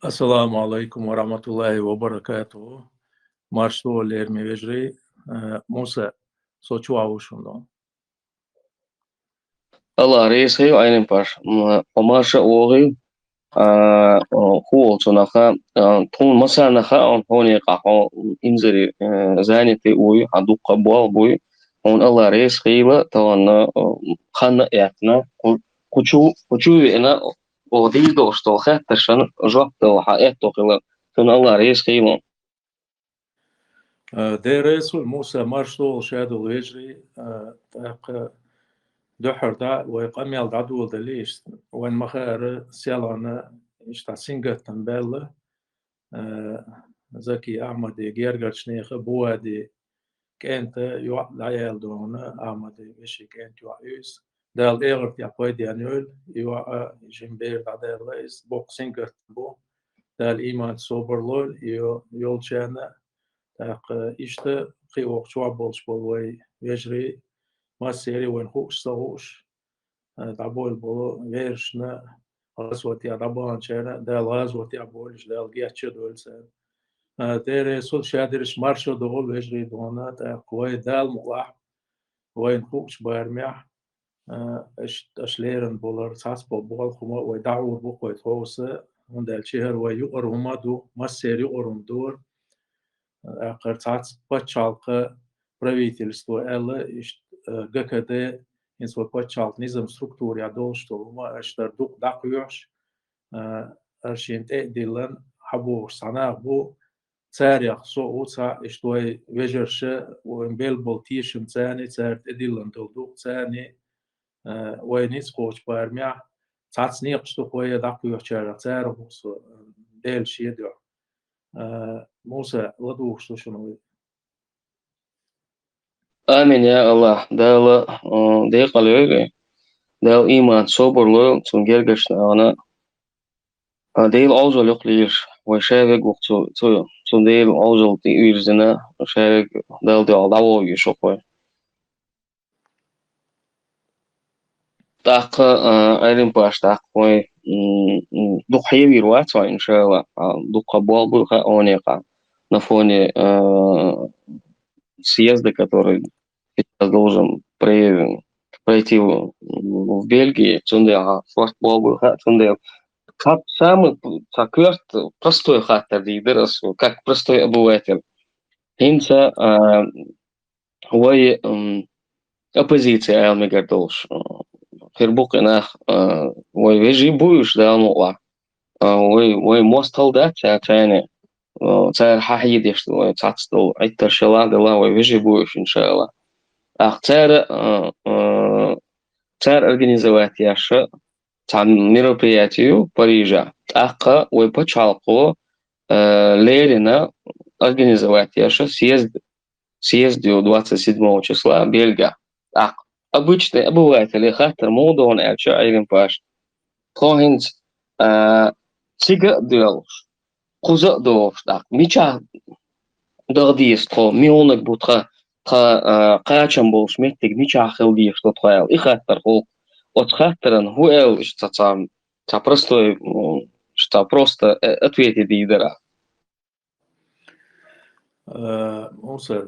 Assalamu alaikum wa rahmatullahi wa barakatuh. Marshto lermi vejri Musa sochu avushundon. الله رئيسي وعين باش وماشا أوغي هو تناخا تون مسا نخا أن هوني قاقو إنزري زاني تي أوي عدو قبوا بوي هون الله رئيس خيبة توانا خانا إعتنا كوشو بينا ودي دوشتو خاتشان جوابتو حقيقتو خلا تون الله رئيس خيبة Der Resul Musa Marshto shadu vejri taq دحر دا ويقام يال دعدو دليش وين مخار سيالنا إشتا سينجا تنبال زكي أحمد جيرجر شنيخ بوادي كانت يوع العيال دون أحمد بشي كانت يوعيس دال إيغرت يا بويدي أنيول يوع جنبير بعد الرئيس بوك سينجا بو دال إيمان سوبر لول يول شانا تاق إشتا قي وقت شوع بولش بولوي يجري ما سيري وين خوش صوش دعبول بولو غيرشنا غزوتي عربان شانا دال غزوتي عبولش دال جيتش دول سان دير سول شادرش مارشو دغول ويجري دونا تاق وي دال مقلع وين خوش بارميح اش ليرن بولر ساس بول خما وي دعور بوك وي توسه هون دال شهر وي يقر هما دو ما سيري قرم دور قرطات بچالقه правительство элла ГКД in svoj počalt nizam struktūri adolštoluma اشتر دوق دقيوش ارشين تقديلن حبو صناع بو تاريخ سو اوتا اشتوي ويجرش ومبيل بولتيشم تاني تار تقديلن دوق تاني وينيس قوش بارميع تاتسني قشتو قوية دقيوش تار تار بوصو ديل شيدو موسى لدوش شنو آمين يا الله دال دي قليل دال إيمان صبر لول تنجرجش أنا ديل أوزل يقليش وشافق وقت تو ديل أوزل تي ويرزنا وشافق ديل دي عضو يشوفه تاق أيرين باش تاق وي دوق حيوي روات إن شاء الله دوق قبول بلقى أونيقا на фоне съезда, который сейчас должен пройти в Бельгии, цундел, фортбол, цундел. Как самый такой простой хаттер лидер, как простой обыватель. Хинца هو оппозиция المقدوش خربوق ناخ ويجي بوش ده نوع ومستل ده تاني تار حاجة ديش تعتصدو عتر شلا دلا ويجي بوش إن شاء الله أختار تار организовать تاع мероприятию Парижа أخا ويبتشالقو ليرنا организовать съездил 27 числа Бельга. Обычный обыватель хатер молдон элча айрен паш. Тохинц тига дуэлш. Куза дуэлш так. Мича дагдиес то мионок бутха قاچم بولش متك ميچا خلدي что тхайл и хаттер хол от хаттерен хуэл что там простой что просто ответить лидера. موسى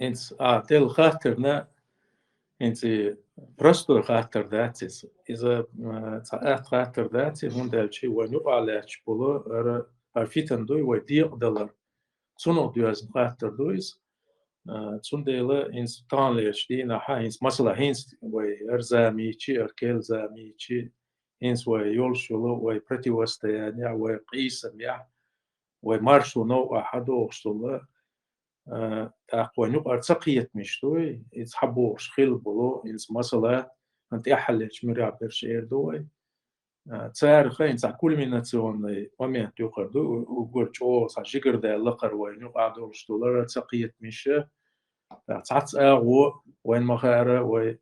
انت تل خاطرنا انت برستو خاطر داتس اذا ساعات خاطر داتس هون دالشي ونو على بولو ارفيتن دوي ودي دولار سونو ديوز خاطر دويز تسونديلا انس تانليش دينا هاينس مثلا هينس وي ارزاميتشي اركيل زاميتشي انس وي يولشولو وي بريتي وستيانيا وي قيسم يا وي مارشو نو احدو شتولا تاقوانيو ارتقيت مشتوي يتحبوش خيل بولو انس مثلا انت احلش مريع برشير دوي تعرف انت كولميناسيون مومنت يقردو وغورچو ساجيغر دا لقر وينو قادو شتولا ارتقيت مشه تعت اغو وين مخاره وي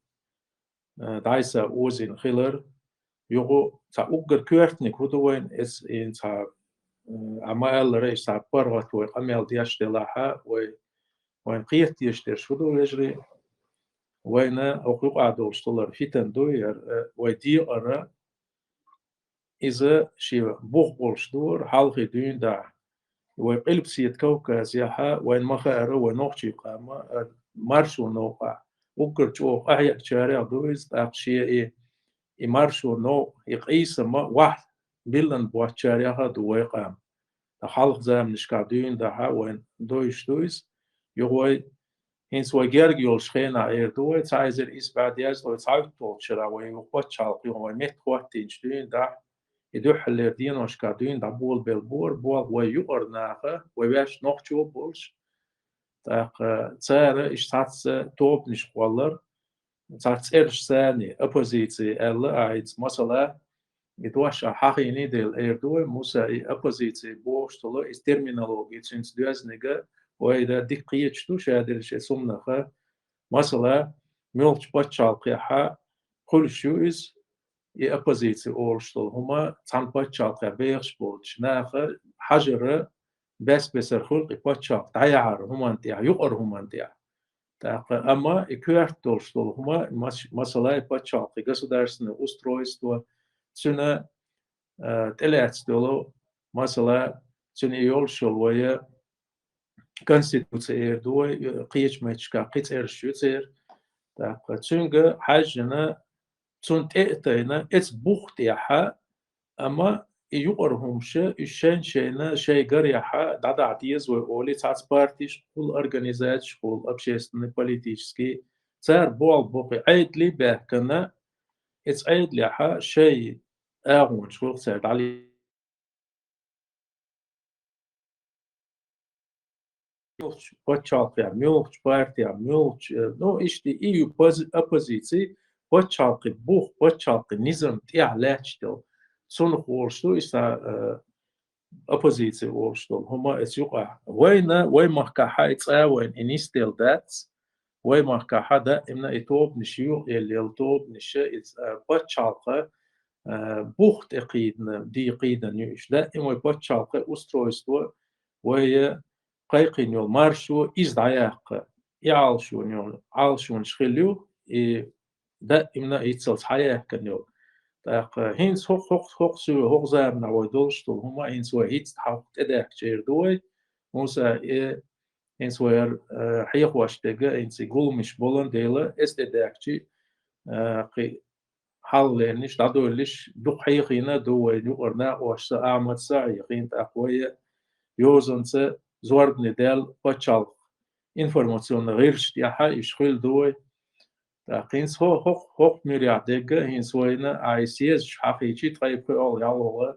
دايسا اوزين خيلر يغو تا اوغر كورتنيك هدو وين اس ان تا عمال رئيس تا برغت وي عمال دياش دلاحا وين قيت دياش دير شدو يجري وين اوقو قادو شتولر فيتن دوير وي دي ارا إذا شي بوغ دور حلقي دين دا وقلب سيد كوكاز يحا وين مخارو ونوخشي قاما مارشو نوقع وكرتشو أحيا شارع دويز تاقشي مارشو نو يقيس ما واحد بلن بوات شارعها دوي قام حلق زام نشكادين دا وين دويز يغوي هنس وجرجيول شخينا إيردوي تايزر إس بعد يزلو تعبتو شرا ويوقت شالقي وميت قوتين شدين دا يدوح اللي دينو شكادين دا بول بالبور بول ويقر ناخه ويباش نوخشو بولش تاق تسار إش تاتس توب نشقولر تاتس إرش ثاني أبوزيتي ألا عيد مثلا يدوش حقيني ديل إيردوي موسى أبوزيتي بوشتلو إس ترمينولوجي تشنس دوزنيجا وإذا دقيقة شتو شادر شيء سمناخه مثلا ملش بتشالقيها كل شيء إز أبوزيتي أولشتل هما تام بتشالقيها بيرش بولش ناخه حجر بس الخلق بتشالق تعيار هما أنتيا يقر هما أنتيا أما إكوارت أولشتل هما مثلا بتشالقي государственное устройство تسنا تلاتستلو مثلا تسنا يولشل ويا конституция دوي قيش ماتشكا قيت إرشوتير تاق تسونغ حاجنا تون تأتينا إتس بوخت يحا أما يقرهم الشين شينا شي قريحا دادا عديز ويقولي تاعت بارتيش كل أرغانيزات شغل أبشيستني بوليتيشسكي تار بول بوقي عيد لي باهكنا إتس عيد ليحا شي أغون شغل تاعت علي ميلتش بتشالقي ميلتش بارتي ميلتش نو إشتي إيو أبوزيتي بتشالقي بوخ بتشالقي نظام تاع لاتشتل صنخ ورشتو إسا أبوزيتي ورشتل هما إتيوقع وين محكا يتساوين إنيستيل داتس وين محكا دا إمنا إتوب نشيو اللي التوب نشي بتشالقي بوخ تقيدنا دي قيدنا نيوش دا إما بتشالقي أسترويستو وهي قيقين يول مارشو إزدعياق يعالشون يول عالشون شخليو دا إمنا يتصلت حياة كان يول تاق هينس هوق سو هوق زام نعوي دولشتول هما هينس وهيت تحاق تداك جير دوي موسى هينس وير حيق واشتاقا هينس يقول مش بولن ديلا استداك جي حال لأنش دادو ليش دوق حيقينا دوي دوقرنا واشتا أعمد ساعيقين تاقوية يوزنسا زواربني دال بتشال إنفورماسيون غيرش تياها يشخيل دوي تاقينس هو ميريا ديجا هينس وينا ICS حقيقي طيب أول يالله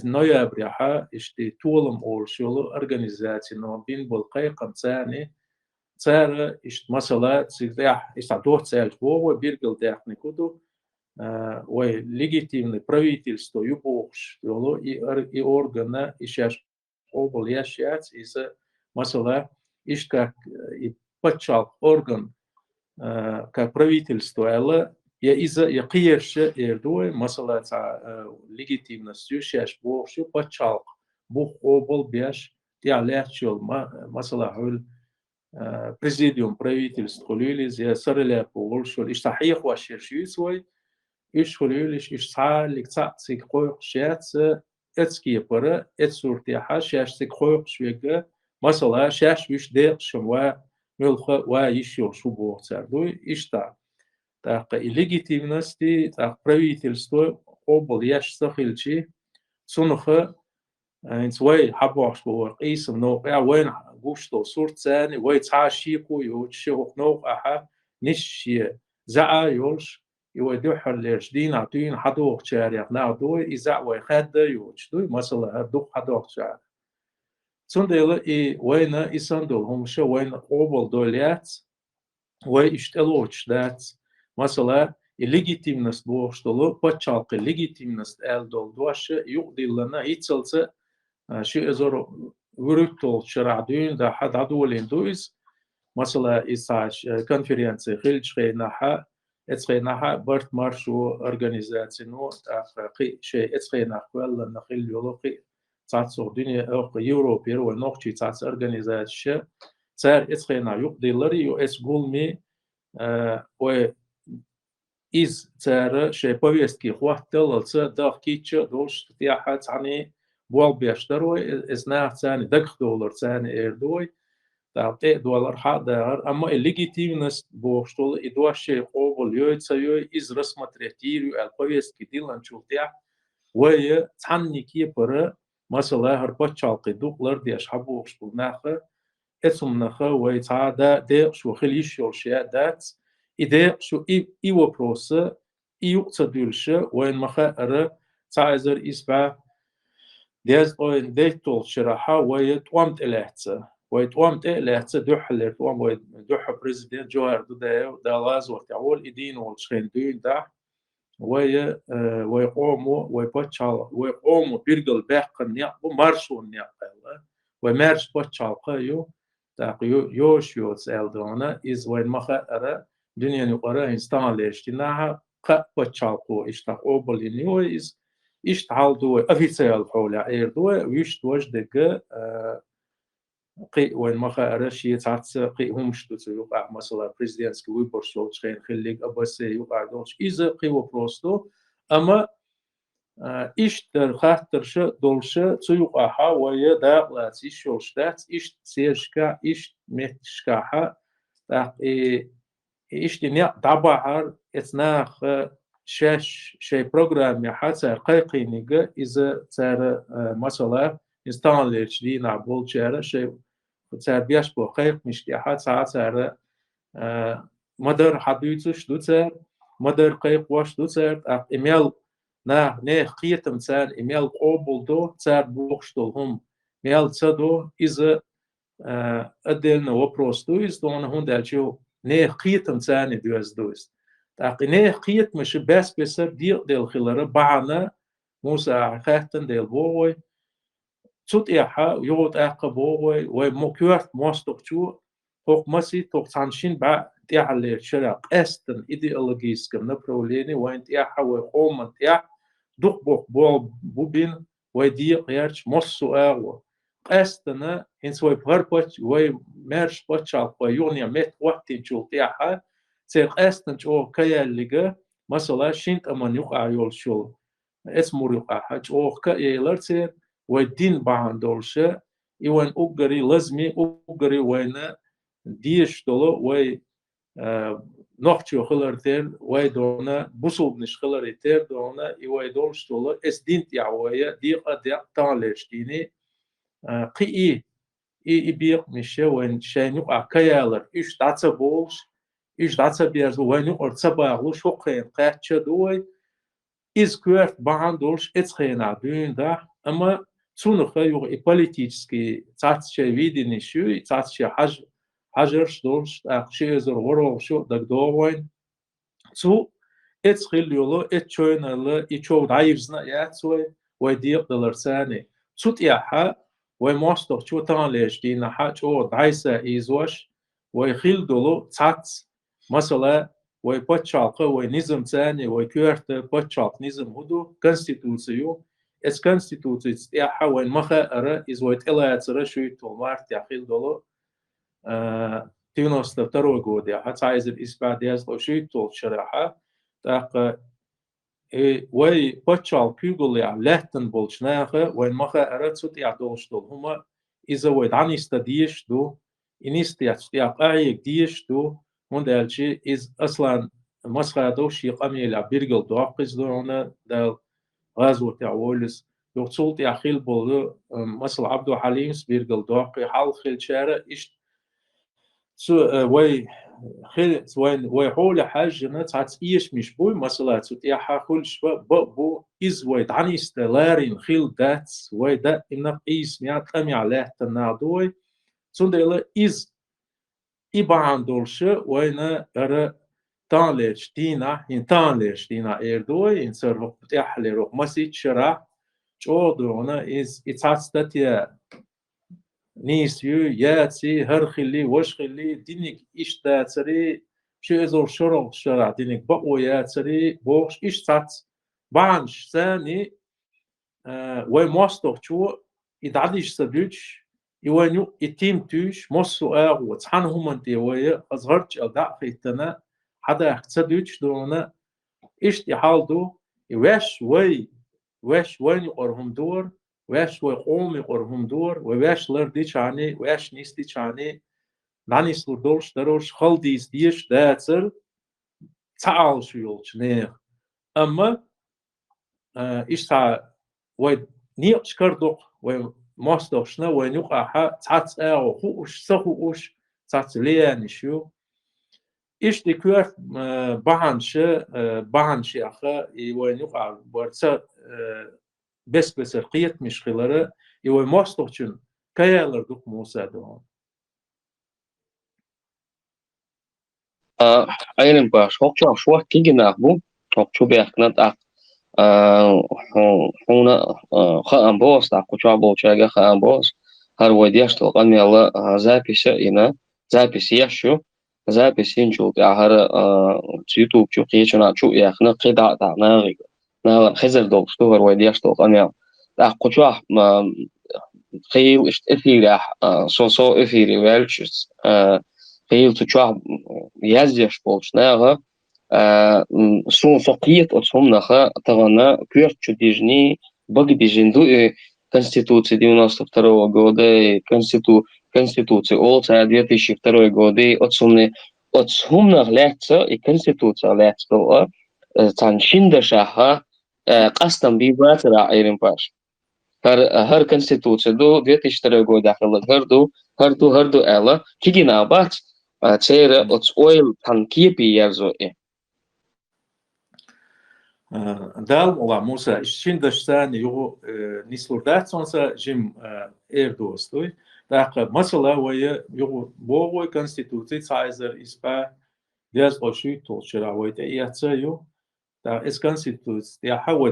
نويابر ياها إشتي طولم أول شغل أرجانيزاتي نو بين بالقيقم ثاني تسارة إشت مثلا تسيح إستعدوه تسالج بوه بيرجل داخل كودو وليجيتيمный правительство юбохш يلو и органа ишаш обл яшяц из مثلا إيش как и подчал орган как правительство элла я из-за يقيرش إردوي مثلا تاع ليجيتيمность يشاش بوخش подчал بوخ обл بيش تعلاتشل مثلا هول президиум правительство лилиз я сарля بولشل إيش تحقيق واشير شوي إيش خليلش إيش صار تعطيك قوي شات أتسكي برا أتسورتي حاش ياشتك قوي شوية مثلا شاش ويش ديق شموا ملخ ويشيل شو بوتسردو إيش تاق الليجيتيمنستي تاق правительство قبل ياش سخيلشي صنخ إنت وين حبوش بورق إيسم نوع وين قوشتو صورت ثاني وين تعاشيكو يوتشيخ نوع أحا نشي زعا يولش يودوح الجدين عطين حدوق شارع نعدوي إذا ويخد يوجدوي مثلا هدوق حدوق شارع سندل وين إسندل هم شو وين قبل دولات ويشتلوش دات مثلا الليجيتيمنست بوشتلو بتشالق الليجيتيمنست دول دوش يقضي لنا يتصلت شيء زور ورتول شرع دين ده حد عدولين دويس مثلا إساش كونفرنس خلش خيناها اتخيناها برت مارشو أورجانيزاتينو قي شيء اتخينا ولا نخيل يولوقي تاعتسو دنيا أو يوروبير ونوقتي تاعت أورجانيزاتش صار اتخينا يقضي لري يو اس قولمي و إز ترى شيء повестки хватило داخ كيتش دوش تياحة تعني بول بيشتروي إزناح تاني $10 تاني إيردوي تعطي دولار حاضر أما الليجيتيمنس بوشتول إدوا شيء قبل يوي تسوي إز رسمة تريتيريو الповестки ديلان شوتيا وهي تعني كي برا مثلا هربتشال قدوق لردي أشحبو وشتول ناخر اسم نخا ويتعادى دير شو خليش يولشيا دات إذا شو إيو بروسة إيو تدولشة وين مخا أرى تعزر إسبع ديز أوين ديتول شرحة ويتوامت إلهتسة ويتوامت إلهتسة دوح اللي توام ويدوح بريزيدنت جوهر دودايو دالاز وتعول إدين والشخين دين دا ويقوموا ويبتشال ويقوموا بيرجل باقي النيابو مارشو النيابو ومارش بتشال قيو تاقيو يوشيوز إلدونا إز وين مخا أرى دنيا نقرأ إنستان ليشتناها قا بتشالقو إشتاقو بلينيو إز إشتعالدو أفيسيال حولي إيردو ويشتوش دقا قي وين مخا أرى شيء تعتس قي همشتو يوقع مثلا بريزيدنسكي ويبرشو تشخين خليك أبسي يوقع دوش إذا قي وبروستو أما إشتر خاطرش دولش تيوقعها ويا داقلات إشولشتات إشت سيرشكا إشت متشكاها تاق إشت نيا دبعر إثناخ شاش شيء برنامج حتى قيقي نيجا إذا ترى مثلا إنستان ليش نعبول شارع شيء ترى بيشبه قيق مش حتى ترى مدر حديثش دوتر مدر قيق واش دوتر إيميل نه قيتم تار إيميل قبول دو تار بوخشتل هم ميل تدو إذا أدلنا وبروس دويس دون هون دالشو نه قيتم تاني دوز دويس تاقي نه قيت مش بس بسر ديل خلرة بعنا موسى خاتن ديل بوي تut إيحا يوت أقا بوي ومكيرت موستوكتو توق مسي توق تانشين با تيحا شرق أستن إيديولوجيس كم نبروليني وين تيحا وقومن تيح دوق بوق بوبين ويدي غيرش مصو أغو أستنا هنس وي بغربت وي مارش بتشال ويونيا مت وقتي جو تيحا تير أستن جو كيا الليجا مثلا شينت أمان يقع يول شول اسمه يقع حاج أو كيا لرتير ويدين بعن دولشة إيوان أوغري لازمي أوغري وين ديش دولو وي نوختيو خلرتير وي دونا بوصل نش خلرتير دونا إيوان دولش دولو اس دين تيعوية ديقة ديق تانلشتيني قي إي بيق مشي وين شين يقع كيالر إيش داتا بولش إيش داتا بيرز وين يقع تباغلو شوقين قاتشة دوي إز كويرت بعن دولش إتخين عبين دا أما تونخ يوغ إبوليتيسكي تاتشي فيدي نشو تاتشي حجرش دولش أقشي إزر ورو شو دك دوين تو إتخيل يولو إتشوينالو إتشو دايفزنا ياتسوي ويديق دلرساني توت ياحا وماستر شو تانليش دينا حاجو دايسا إيزوش ويخيل دولو تات مثلا ويبتشالق ونظام تاني ويكورت بتشالق نظام هدو كونستيتوسيو اس كونستيتوتس ياحا وين مخا أرى إز ويتقلات رشوي تولمارت يخيل دولو تيونوس تفترو جود ياحا تعيز الإسبع دياز لو شوي تول شرحا تاق وي بتشال كيغول يا لهتن بولشناخه وين مخا أرى تسوت يعدولش دول هما إذا ويدعني استديش دو إنيست يقعيك ديش دو هون دالشي إز أصلا مسخة دوش يقامي يلعب بيرجل دوقز دو هنا دال غازو تعولس يقصولت يا خيل بولو مثل عبدو حليم بيرجل دوقي حال خيل شارع إيش سو وي خيل وي حول حاجة تعت إيش مش بوي مثلا تيا حاول شو بو إز وي دعني استلارين خيل دات وي دات إن إيش ميات أمي عليه تنادوي سندلا إز إبان دولشة وين أرى تانلش دينا إن تانلش دينا إيردوي إن سر بتحلي روح مسيت شرع جودونا إز إتعستتيا نيسيو ياتي هرخلي وشخلي دينك إشتاتري شو إزور شرع دينك بقو ياتري بوش إشتات بانش ثاني وماستر شو إدعديش سبيتش يوانيو التيم توش مصو وتحن هم انت ويا أصغرت الدع في التنا حدا يحتسدوش دونا إيش يحالدو يواش وين يقرهم دور واش وقوم يقرهم دور وواش لردي شاني واش نيستي شاني ناني سلدولش دروش خلديس ديش داتر تعال شيولش نير أما إيش تا وين نيقش كردوق وين ماستوشنا وين يقع تعت أو خوش سخوش تعت ليان شو إيش دكتور بعنش أخا وين يقع برتا بس القيت مش خلره يوي ماستوشن كيالر دوك موسى دون Aynen baş. Çok çok şu vakti gina bu. Çok çok beknet ak. Huna خان بوس تاع كوتشا بوتشا خان بوس هر وديش تو قال يلا запись ина запись يشو запись инчу تاع هر يوتيوب شو قيشنا شو يا خنا قيدا تاع ناغي نا خزر دوك شو هر وديش تو قال يلا تاع كوتشا خيل اشت اثيرا سو اثيري ويلشس خيل تشوا يزيش بولشناغا سون سقيت أتهمناها تغنى كيرتشو ديجني بق ديجندو Конституции 92 года и Конституции Олца 2002 года отсумных летца и Конституция летца цан шиндашаха قصدم بيباترا ايرن باش هر Конституция до 2002 года هردو эла кигина бат цера от ойл танкипи ярзо دال ولا موسى الشين دشتان يو نيسلودات سونسا جيم دوستوي داق مثلا ويا يو بوغوي كونستيتوتي تايزر اسبا دياز اوشي توشرا ويتا ياتسيو دا اس كونستيتوت يا حوا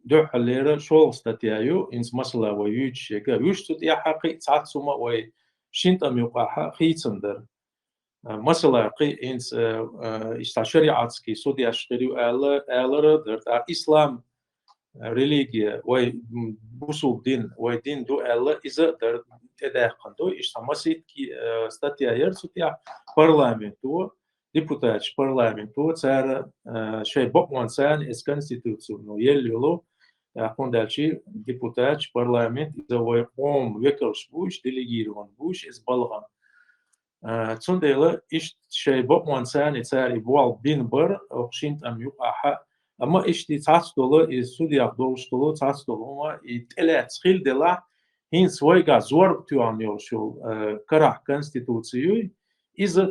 دوح ليرا شول ستاتيايو انس مثلا ويوج شيكا يوشتو يا حقي تاتسوما وي شينتام يوقاها خيتسندر مثلا قي إنس إشتشريعاتسكي سودي أشتريو آلر در إسلام ريليجيا وي بوسو دين وي دين دو آلر إذا در تداخل دو إشتماسيت كي ستاتيا يرسوتيا برلامنتو ديبوتاتش برلامنتو تار شيء بقوان سان إس كونستيتوتسيو نو يليولو قوندالشي ديبوتاتش برلامنت إذا وي قوم ويكلش بوش ديليجيرون بوش إس بلغان تسنديلا إيش شيء بقوان سان يتساري بوال بين بر أوشينت أم يقع أما إيش دي تاسدولا السوديا دوشتولا تاسدولا ما يتلا تخيل دلا هين سويجا زور بتوان يوشو كره كونستيتوتسيو إذا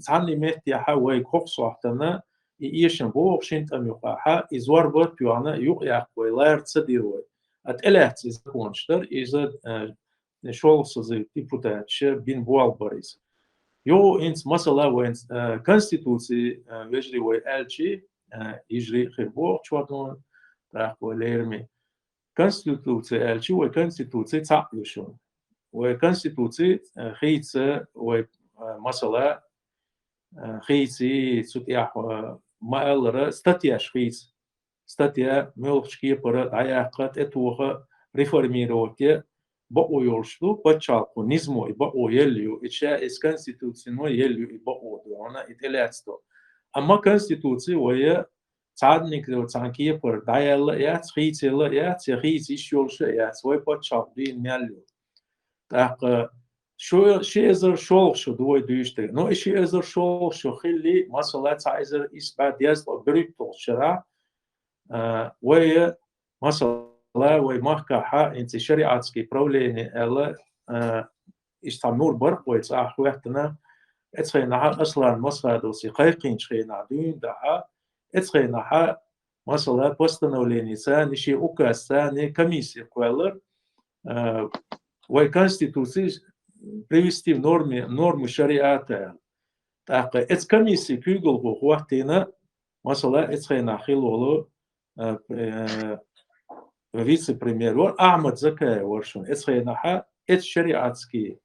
تعني مهتي حوي كوكس وحدنا إيشن بو أوشينت أم يقع إزور بر بتوانا يقع ويلار تصديروي أتلا تزكونشتر إذا شول سزي ديبوتاتش بين بوال بريز يو إنس مثلا وين كونستيتوسي يجري ويالشي يجري خيبو شواتون راح وليرمي كونستيتوسي الشي وكونستيتوسي تعيشون وكونستيتوسي خيتس ومثلا خيتسي سوتيا ما ألرا ستاتيا خيتس ستاتيا ملشكي برا عياقات اتوها ريفورميروتي بقوا يرشدوا بتشالقوا نزموا يبقوا يليو إشاء إس كونستيتوسينو يليو يبقوا دونا إتلاتستو أما كونستيتوسي وهي تعدنك لو تعنكيه بر دايلا يات خيتي لا يات خيتي إشيولش يات وي بتشالقين ميليو تاق شو شيزر شول شو دوي دويشت نو إشي إزر شول شو خلي مثلا تعيزر إسباد يزل بريتول شرع وهي مثلا لا ومحكحة أنت شريعتك بروليني ألا استعمر برق ويتصاح وقتنا اتخينا أصلا مصر دوسي قيقين شخينا دون دها اتخينا مثلا بوستنوليني سان شيء أوكاس ثاني كميسي قوالر وكونستيتوسي привести в норму шариата. Так, это комиссия кюгл вахтина, масала это хилоло вице-премьер Ахмад Закая воршун. Это шариатский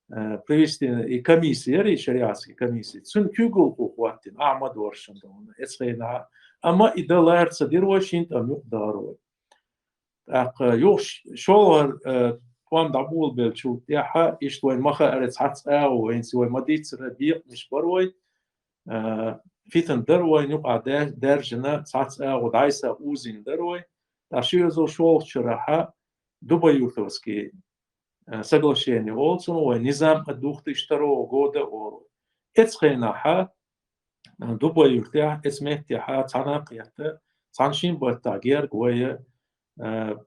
привести и комиссия, шариатский комиссия. Цун кюгл вахтин Ахмад воршун. Это أما إذا لا يرتدي واشين تام يقدروا. يوش شو قام دعول بالشو تاعها إيش وين ما خارج حتى أو وين سوى ما ديت ربيع مش بروي فيتن دروي نقع درجنا ساعات ودايسا أوزين دروي تاشيو زو شول شرحة دبي يوثوسكي соглашение олцун ой низам адухты штаро года ол эцхенаха дубай юртя эцмехтяха цанақията цаншин баттагер гое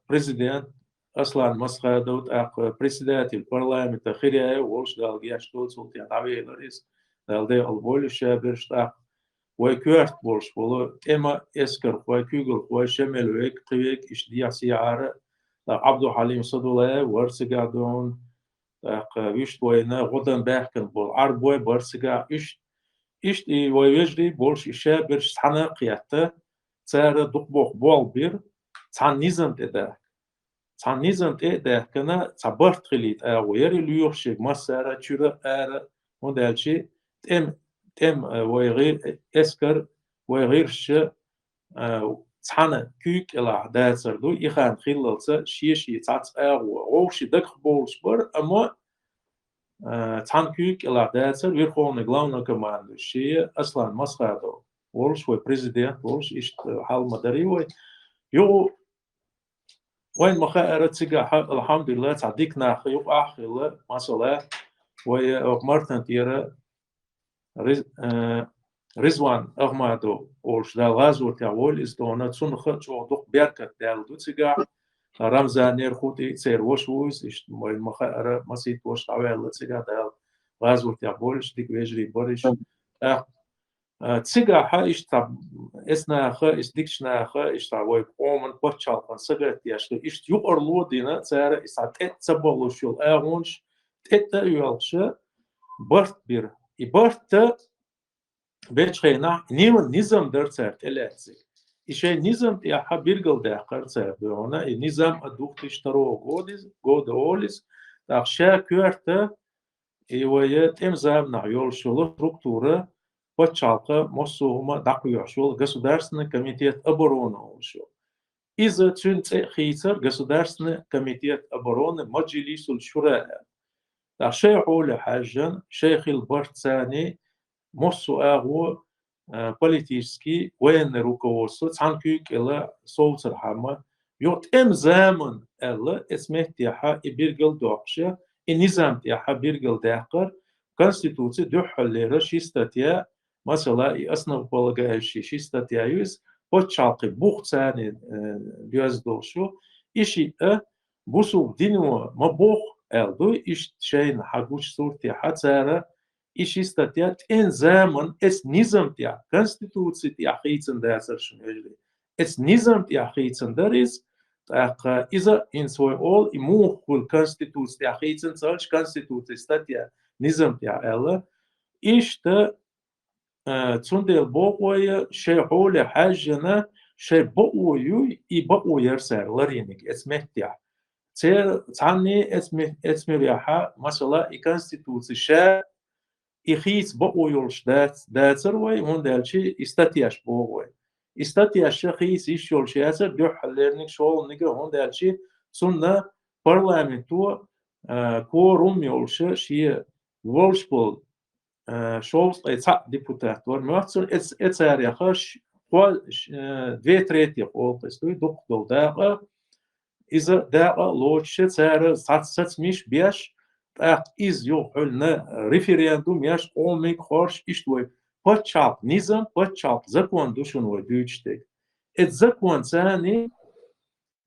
президент Аслан Масхадов ак председатель парламента Хиряев олш далгия штолцулт я тавеларис далде алболиша берштак ой кюрт болш болу тема эскер ой күгл ой шемелвек кывек ишдияси ара عبدو حليم صدوله ورسجا دون ويش بوينا غدن باكن بول عربوي برسجا إيش ويجري بولش إشياء برش سنة قيادة صار دقبوق بول بير صار نظام ده كنا صبرت خليت ويري ليوشيك ما صار تشرا موديلشي تم ويغير إسكر ويغيرش صحنا كيك إلى داتر دو يخان خلالسا شيشي تعت ووش دق بولش بر أما صحن كيك إلى داتر ويرخون غلاونا كمان شيء أصلا مسخادو ولش هو بريزيدنت ولش إيش حال مداري يو وين مخاطر تيجا الحمد لله تعديكنا خيوف آخر مثلا ومرتن تيرا رضوان أحمدو ولش دالغازو تاول إستونا تسونخ شوضق بيركت دالدو تيجا رمزان يرخوتي تصير وش إيش وين مخاطر مسيت وش تعويل تيجا دال غازو تاولش ديك ويجري بريش تيجا إيش تاب إسنا إيش ديكشنا إيش تعوي قومن بتشال كان سجت ياش إيش يقرلو دينا تصير إيش تبلو شو أهونش يالش برت بير يبرت بيتشينا نيم نظام درسات الأساسي إيش نظام يا بيرجل ده قرصة بهنا النظام الدكتور اشتروا جودوليس تأشياء كورتا يويت إمزام نعيول شغل структура подчалка моссума дакуя шул государственный комитет обороны шул. Из-за цюнцехийцер государственный комитет обороны маджлисуль шура. Да шейхуль хаджан шейх البرتساني моссу агу политический военный руководство цанкюк или соуцер хама يوت إمزامن إلا اسمه и биргел докше и низам тяха биргел дакар конституция духаллера шистатья مثلا основополагающий شي статья юз подчалкы бухцани дюздолшу иши бусу динуа мабух элду иш шейн хагуч сурти хацара иши статья энзаман эс низам тя конституция тя хейцен дасер шнежли эс низам тя хейцен дарис так иза in свой all и мухул конституция тя хейцен солч конституция статья низам тя элла ишта تندل بوقوي شيء حول حاجنا شيء بوقوي يبقوا يرسل لرينك اسمه تعني اسمه رياحة مثلا الكونستيتوسي شا يخيس بوقوي يلش داتر وي هندلشي استاتياش بوقوي استاتياش خيس يشول ياسر دو حلرنك شول نيجا هندلشي سنة برلمانتو كوروم يلش شي وولشبول شولز إتساع ديبوتات ورماتسون إتساري خش قوال 2/3 قوالقستوي دقدو داقة إذا داقة لوتش تسارة ساتس مش بيش تاق إز يوحلنا ريفيريندوم ياش قوميك خورش إشتوي باتشالق نظام باتشالق زكوان دوشون ودوشتك زكوان ثاني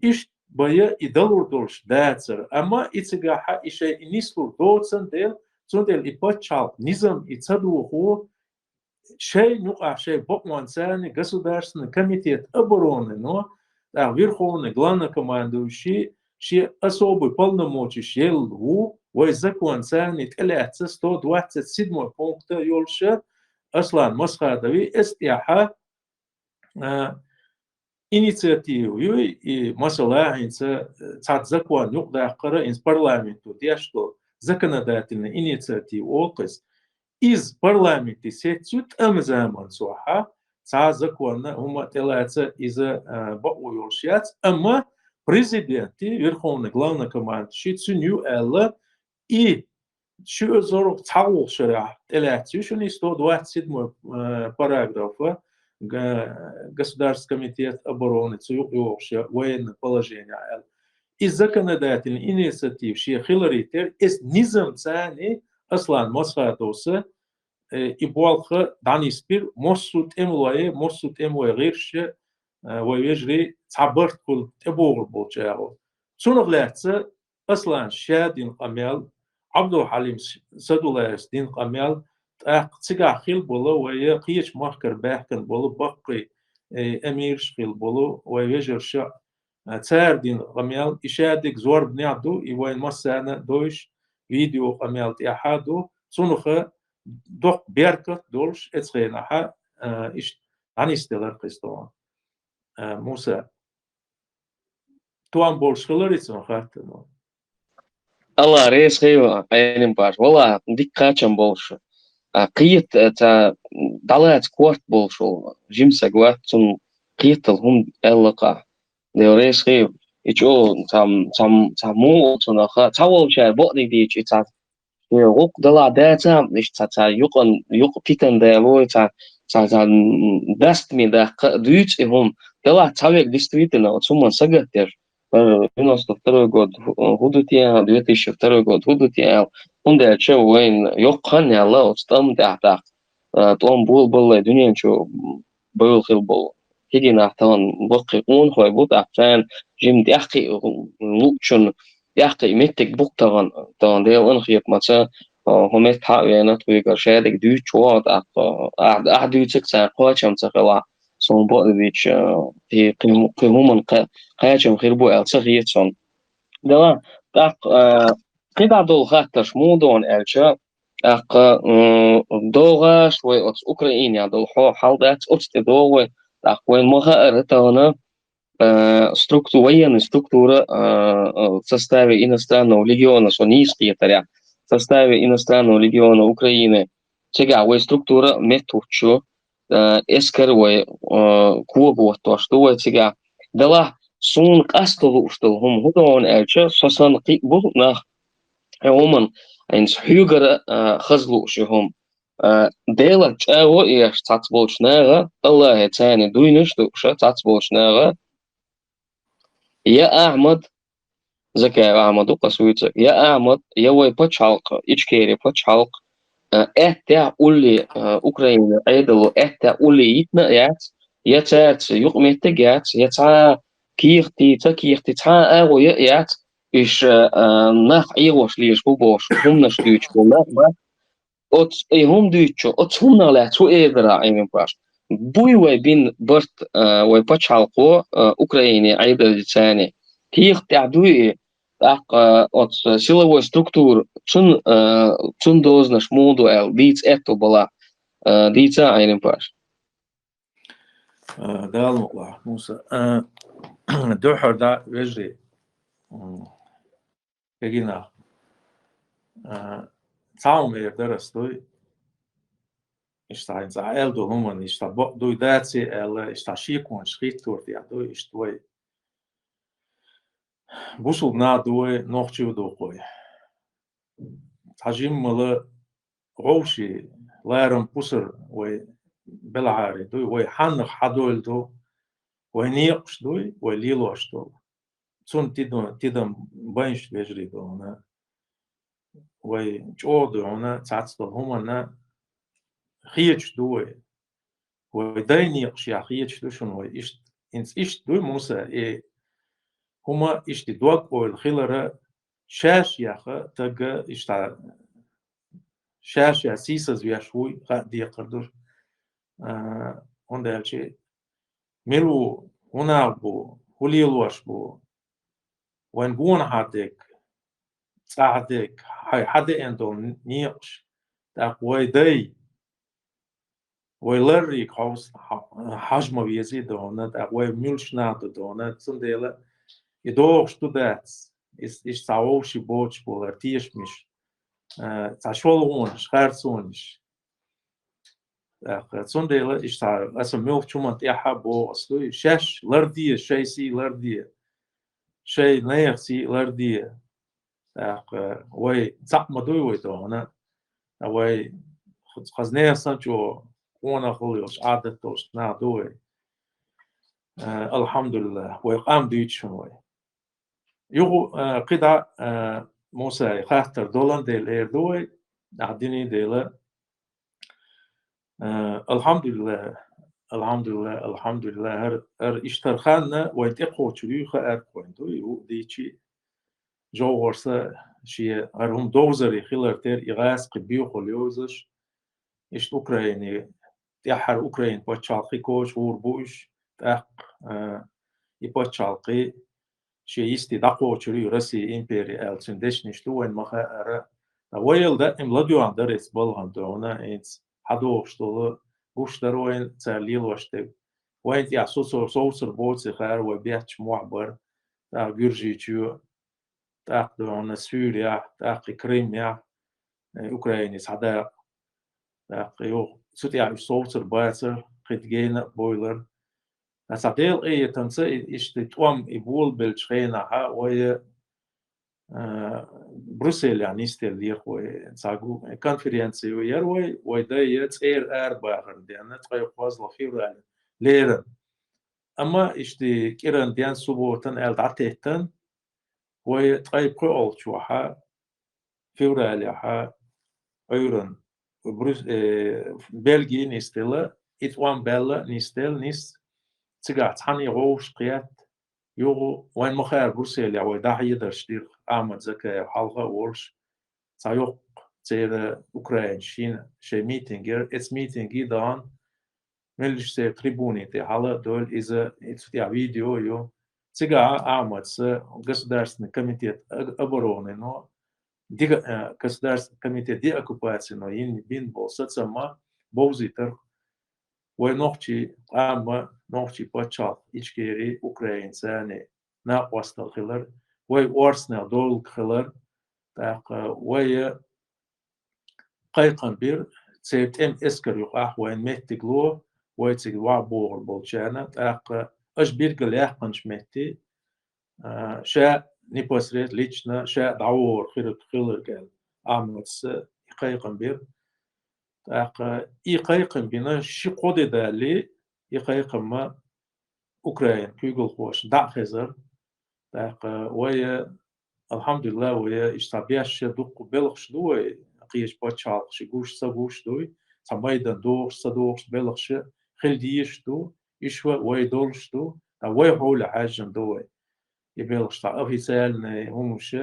إش بيا إدلور دولش داتسر أما إتساقاحا إشي إنيسلور دوتسن ديل تندل إبتشال نظام يتصدوه شيء نقع شيء بقوان ثاني государственный комитет обороны, но верховный главнокомандующий شيء особый полномочий له ويزكوان ثاني تلاتة 127 пункта يولش أصلا مسخادوي استياحة инициативу и مثلا هنسا تزكوان يقدر قرأ إنس парламенту ديشتو законодательная инициатива окыс из парламента сетют амзаман суха ца законна ума телаца из бауюлшяц ама президенты верховный главнокомандующий цуню элла и شو زور تعوض شرع تلاتي شو نستود واحد سيد باراجرافا государственный комитет обороны военное положение и законодательный инициатив شيء خلريتر إس نظام ثاني أصلا مصادوسة إبوالخ دانيسبير مصوت إموي غيرش ويجري تعبرت كل تبوغ بوجاو سونغلاتس أصلا شادين قميل عبد الحليم سدولاس دين قميل تيجا خيل بولو ويا قيش مخكر باحكن بولو بقي أمير خيل بولو ويجر شا تار دين قميل إشادك زور بنعدو يوين مسانا دوش فيديو قميل تيحادو سونخ دوق بيركت دولش اتخينا ها إش عني استلر قستوان موسى توان بولش خلريتسون خاتنو الله ريس خيو عينين باش والله ديك قاتشم بولش قيت تا دالات كوارت بولشو جيمسا كوارت تون قيت الهم اللقاء ديو ريس خيو يجو تام مو تون أخا تاول شيء بقدي ديج تا يوق دلا داتا مش تا يقن بيتن دالو تا دست مي دا دوتش هم دلا تاويك ديستريتنا ثم سجتر 92 год худутия 2002 год худутия он дальше وين يقن يلا وستام تحت طون بول دنيا شو بول خيل بول هيجي نحتان بقي اون خوي بوت عشان جيم دحقي لوتشن دحقي متك بوك طان ديل ان خيب مثلا هم يتحقق انا تويقر شادك دو شوات احد يتك ساقوا شم تقلا صون بوديش في قيمومن قاچم خيربو الصغيرson دوا داق قطع دول خاطرش مودون الشا اق دوغاش و اوكرانيا دول حالدات اوت دوغ داق وين مخا ارتانا структура в составе иностранного легиона, что низкие таря, в составе иностранного легиона Украины, сега ой структура метучу, эскер ой кугу то, что ой сега дала сун кастову, что хум худон эльча, сосан был нах هومن إنس حجر خزلو شهم ديلا تشاو إيش تعتبولش ناغا الله تاني دوينش دوش تعتبولش ناغا يا أحمد زكاة أحمد وقسويتك يا أحمد يا وي بتشالق إيشكيري بتشالق إحتى أولي أوكرانيا أيدلو إحتى أولي يتنقيات يتات يقمتجات يتا كيختي تا أغو يات إيش نخ إيغوش ليش بوبوش هم نشتيش بولا أت هم ديتشو أت هم نلا تو إيدرا أيمن باش بوي وين برت وي بتشالقو أوكرانيا أيدل ثاني كيختي عدوي أق أت سيلوي ستруктур تون دوزنش مودو ال ديتس إتو بلا ديتsa أيمن باش دال الله موسى دوحر دا وجري بگینا تاوم درستوی اشتا ال دو همون اشتا دوی داتسی ال اشتا شیکون شخیت تورتی دوی اشتوی بوسو نا دوی نوخچیو دو قوی تاجیم مل روشی لارم پوسر وی بلعاری دوی وی حنخ حدول دو وی نیقش دوی وی لیلوش دو تون تيدم بنش بيجري دونا وي جو دونا تعصب هما خيج دوي ودايني قشيا خيج دو شنو إيش إيش دوي موسى هما إيش تدوق والخيلرة شاش ياخا تجا إيش تاع شاش يا سيسز ويشوي دي قدر هندا شيء ملو هنا بو هوليلوش بو وين بون حدك صعدك هاي حدا عندهم نيقش تاق ويدي ويلريك هوس حجم بيزيد دونا تاق ويميلش ناد دونا تسنديلا يدوغش توداتس إيش تعوشي بوش بولارتيش مش تعشولونش خارسونش تاق تسنديلا إيش تاع أسم ميوف شو منطقة بو أصلي شاش لردية شيء سي لردية شيء نيخ سي لردية وي زعما دوي ويدونا وي خزنيه سانجو وانا خليوش عادتوش نا دوي الحمد لله ويقام ديتشون وي يو قدا موسى خاطر دولان ديل اير دوي عديني ديلا الحمد لله الحمد لله الحمد لله هر اشترخان وينت قوتشلو خا كوينتو يو ديتشي جو ورسا شي هرهم دوزري خيلرتر إغاز قبيو خليوزش إشت أوكرايني تحر أوكراين باتشالقي كوش وربوش تاق يباتشالقي شي يستي دقو تشري رسي إمبيري ألسندش نشتو وين مخا أرى ويل دا إملاديو عندرس بالغان دونا إنس حدو شتولو وش دروين تساليل وشتك وين تيا سوسر بوتسي خير وبيحش معبر تا جورجيتشو تاق دونا سوريا تاق كريميا أوكرايني صدا تاق يو سوتيا سوسر باتسر قد جينا بويلر صديل إيه تنسى إشتي توام إبول بالشخينا ها ويا بروسيل يعني استيل وي نساقو كونفرنسي ويروي ويدا يتسير باخر ديانا تقاي قوازلا فيورال ليرن أما إشتي كيران ديان سبوتن دعتيتن ويتقاي قول شوحا فيورال ها أيرن بروس بلجي نستيلا إتوان بلا نستيل نس تقعد حني غوش قيات يوغو وين مخير بروسيل يا ويدا يدرشتير آمد زكاة حلقة ورش سايوق تير أوكرين شين شي ميتينجر إتس ميتينجي دان ملش سير تريبوني تي حالا دول إذا إتفتيا فيديو يو تيغا آمد سا государственный комитет обороны но дига государственный комитет деоккупации но ин бин бол соцама бовзитер وينوختي أما نوختي باتشال إشكيري أوكرين ساني نا وصل خلر وي أرسنال دول خلر تاق وي قيقن بير سيبت إم إسكر يقاح وين مهتقلو وي تقلوا بور بولشانا تاق أش بيرقل يحقنش مهتي شا نيبوسريت ليتشنا شا دعور خلر قال أمتس قيقن بير إيقايقن بنا شي قودي دالي إيقايقن ما أوكراين كيقول خوش دع خزر ويا الحمد لله ويا إشتابياش دوق بلغش دوي قيش باتشالقش قوش سابوش دوي سمايدن دوغش سادوغش بلغش خلديش دو إشوا وي دولش دو وي حول حاجن دوي يبلغش تا أفيسال هموش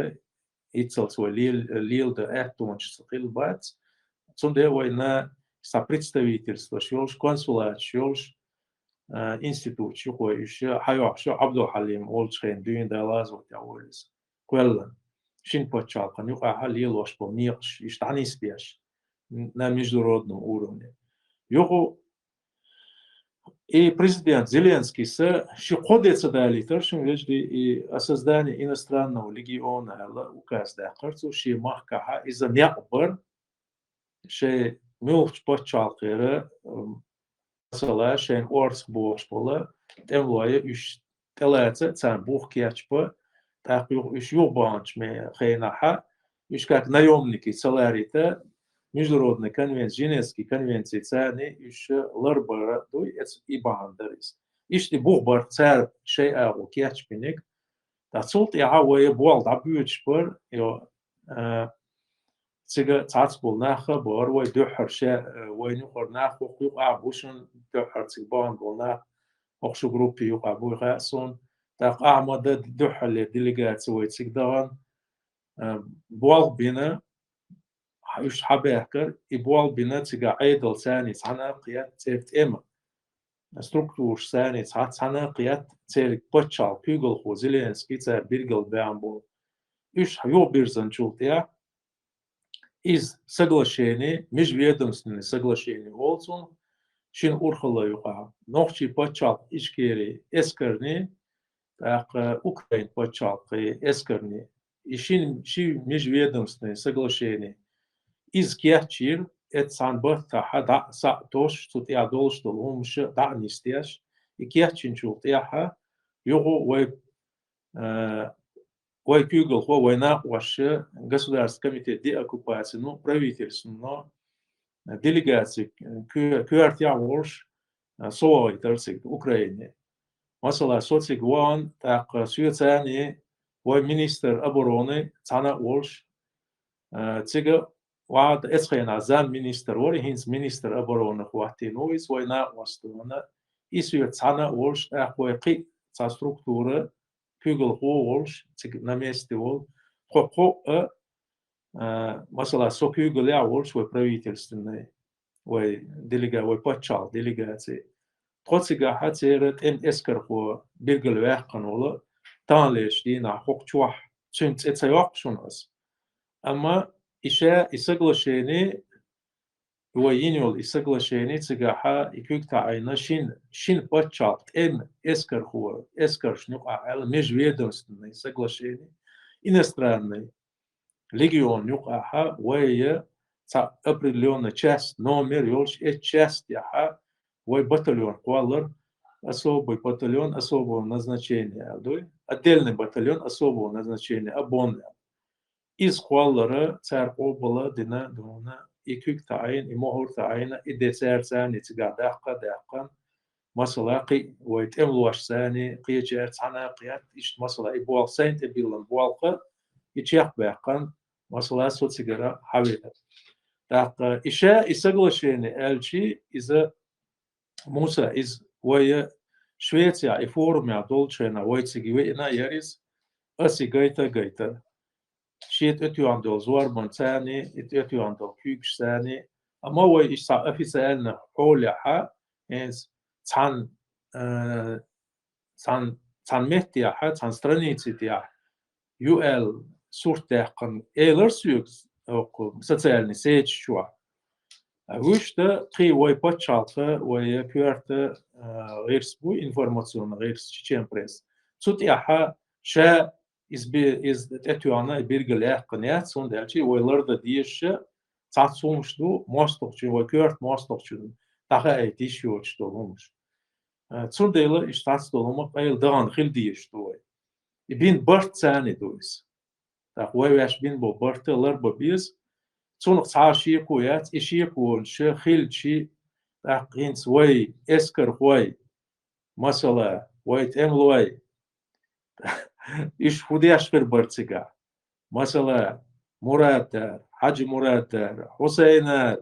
يتصل سوى ليل دا أحتونش سقيل بات Цунде война со представительства, шёлш консулат, шёлш институт, шухой еще хайо, шо Абдул Халим, олчхен, дюйн далаз вот я улис. Квеллан, шин почалка, нюха халил ваш помнишь, и штани спеш на международном уровне. Його и президент Зеленский с шиходится дали, торшим вежди и о создании иностранного легиона, указ да, харцу ши махкаха из-за мякбар شيء ملوش بتشالقيره مثلا شيء أورس بوش بولا تملاي إيش ثلاثة تان بوخ كياتشبا تحقيق إيش يوبانش مي خيناها إيش كاك نيومنيكي سالاريتا международный конвенция, Женевский конвенции царни إيش لربرا دوي إتس إبان دريس إيش تبوخ цар شيء أو كياتشبينك تحصلت يعوي بوال دعبيوتشبر يو تيجا تعصبوا ناخا بار وي دوحر شا وي نخر ناخو قيق عبوشن دوحر تيبان قلنا أخشو جروبي يقع بوي غاسون تاق أعمد دوحر اللي ديليغات وي تيجدان بوال بينا يش حباكر يبوال بينا تيجا عيدل ثاني تانا قيات تيرت إما ستركتور ثاني تانا قيات تيرك بتشال بيغل خو زيلينسكي تير بيرغل بامبو يش حيو بيرزن شولتيا из соглашений, межведомственные соглашения олсун, шин урхала юха, нохчи почал ишкери эскерни, так Украин почал эскерни, и шин межведомственные соглашения из кячир, это санбах таха да са тош, тут я должен умш да нистяш, и кячин чулт яха, його вой Ой кюгл хо война ваше государственный комитет деоккупации, ну, правительство, делегации, кюартия волш, совой торцик Украине. Масала социк вон, так Швейцарии, ой министр обороны, цана волш, цега вад эсхена зам министр, вори хинс министр обороны хватинуис, война вастуна, и цана волш, так ой ки, ца структура, кюгл хо волш, цег на месте вол, хо مثلا سوكيوغو ляворш ой правительственный ой делега ой патчал делегации троцига хацерет эскер хо биргел вяхкан ола таанлеш дина хокчуах чунц эцайоқшунас ама иша соглашение ой иньол соглашение цигаха икюк таайна шин патчал эскер хо эскер шнука ал межведомственный соглашение иностранный легион юқаха вая ца определенная часть номер ёлш часть яха вай батальон кваллар особый батальон особого назначения отдельный батальон особого назначения обон из кваллара цар обла дина дона икюк таин и могур таина и десер сани цгадахка масалaqi ويت املوش ثاني قيجر صنا قيات ايش مسلا يبوال سنت بيلن بوالقه يتشيخ بيقان مسلا صوت سيجارة حويلة داق إشاء إسقلشيني ألشي إذا موسى إز ويا شويتيا إفورم يا دولشينا ويتسيجي وينا يريز أسي جيتا شيت أتيو عندو زوار من ثاني أتيو عندو كيكش ثاني أما وي إشتا أفيسالنا حول حا إنس цан мехтия ха цан страницы тия UL суртяхкан эйлерсюкс социальный сеть чуа вышта три ой почалка ой пюрта гирсбу информационный гирс чечен пресс цутяха ша из этюана биргеляхкан я сондачи ойларда диеше цацумшту мостокчу ой кюрт мостокчу таха айтишючту лумш цундела иштатстолома айл дан хилдиештуй ибин барт цани дуис так вайваш бин бо бартелар бабис цунх цааши куят иши кунш хилчи так инс вай эскер вай масала вай темлой иш худяш фер барцига масала муратар хаджи муратар хусейна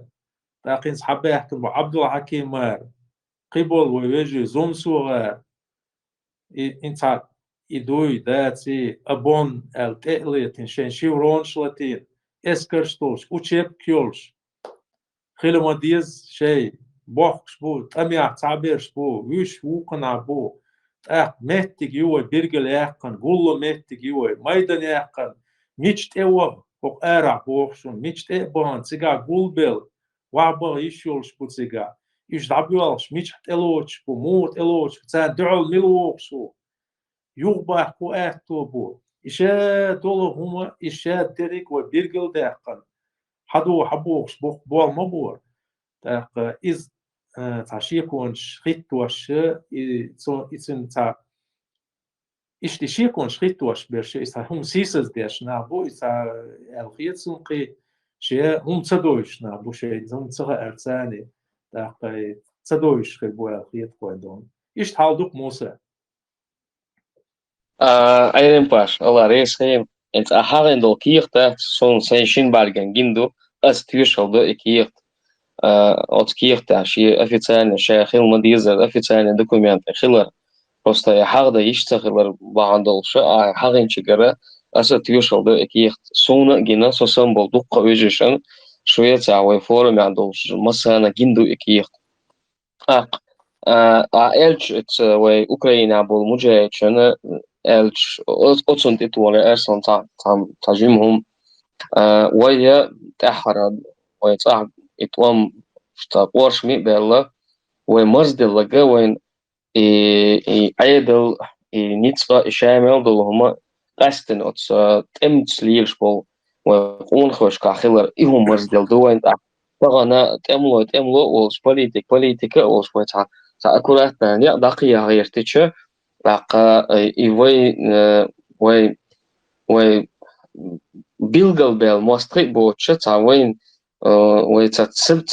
так инс хабах عبدالله حكيمار قبل ويجي زوم سوغا انت idui daci abon el te'litin shen shivron shlatin eskerstolsh uchep kyolsh khilma diz shay boxsh bu tamya tabersh bu wish wukna bu mettig yuwa birgel yaqan gullo mettig yuwa maydan yaqan micht ewa hok ara boxshun micht e ban ciga gulbel waba ishulsh bu ciga ish dabualsh micht eloch bu mut eloch ca dul milwoxshu يغبح كواتو بو إشاء دولو هما إشاء ديريك وبيرجل داقن حدو حبوخش بوال مبور داق إز تاشيكون شخيتوش إتسن تا إشتشيكون شخيتوش برشي إسا هم سيسز ديش نابو إسا الخيتسن قي شيء هم تصدوش نابو شيء هم تصغى أرساني داق تصدوش خي بو الخيت كويدون إش تحالدوك موسى Aynen baş. Allah reisheim. Ent aharen do kiirta son senshin balgen gindu as tüyşaldo ikiirt. От kiirta şi официально şahil madizer официально документ хилар. Просто я harda iştahlar bağandolşa harin çigara asa tüyşaldo ikiirt. Sona gina sosan bolduk qavejeşan Şveçya ve forum yandolşa masana gindu ikiirt. Elç ve Ukrayna bol mujahidçana elç otsun titwala ersan tajimhum ويا تحرد ويتصعب إتوام شتاقورش مي بيلا ومرزد اللقا وين عيدل نيتسقى إشامل دولهما قاستن أتس تمتس ليلش بول وقون خوش كاخيلر إيهم مرزدل دوين طغانا تأملو والش بوليتيكا والش ويتها سأكورات نانيا داقيا غيرتيتش باقا إيوي وي و بيلقل بيل مستقي بوتشة تعوين ويتسب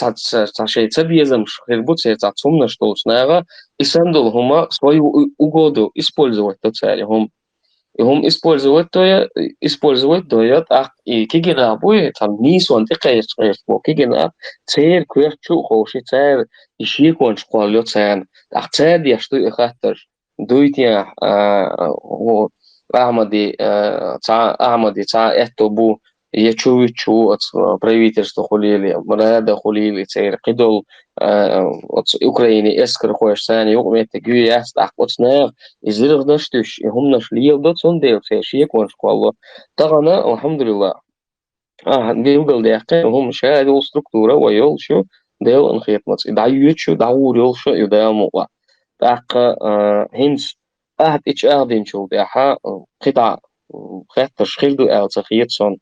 تعشي تبيزم شخيربوت تعتصم نشتوش ناغا يسندل هما свою угоду использовать то цели هم использовать доят ах и кигина буй там нису антикаеш бо кигина цер кверчу хоши цер иши кон школё цен ах цер я что и хаттер дуйтя Ахмади та это бу я чую от правительства хулили мрада хулили цер кидол от Украины эскер хош сани югмете гюяс ах от снег изирг наштуш هم نشليه ده صندوق في شيء كون شقالله طبعا الحمد لله بيوجل ده هم شاهدوا الستركتورة ويول شو ده انخيط مص دعيوت شو دعور يول شو يدا موقع تاق هنس اتش دين شو ده قطع خط تشخيص دو تخيط صن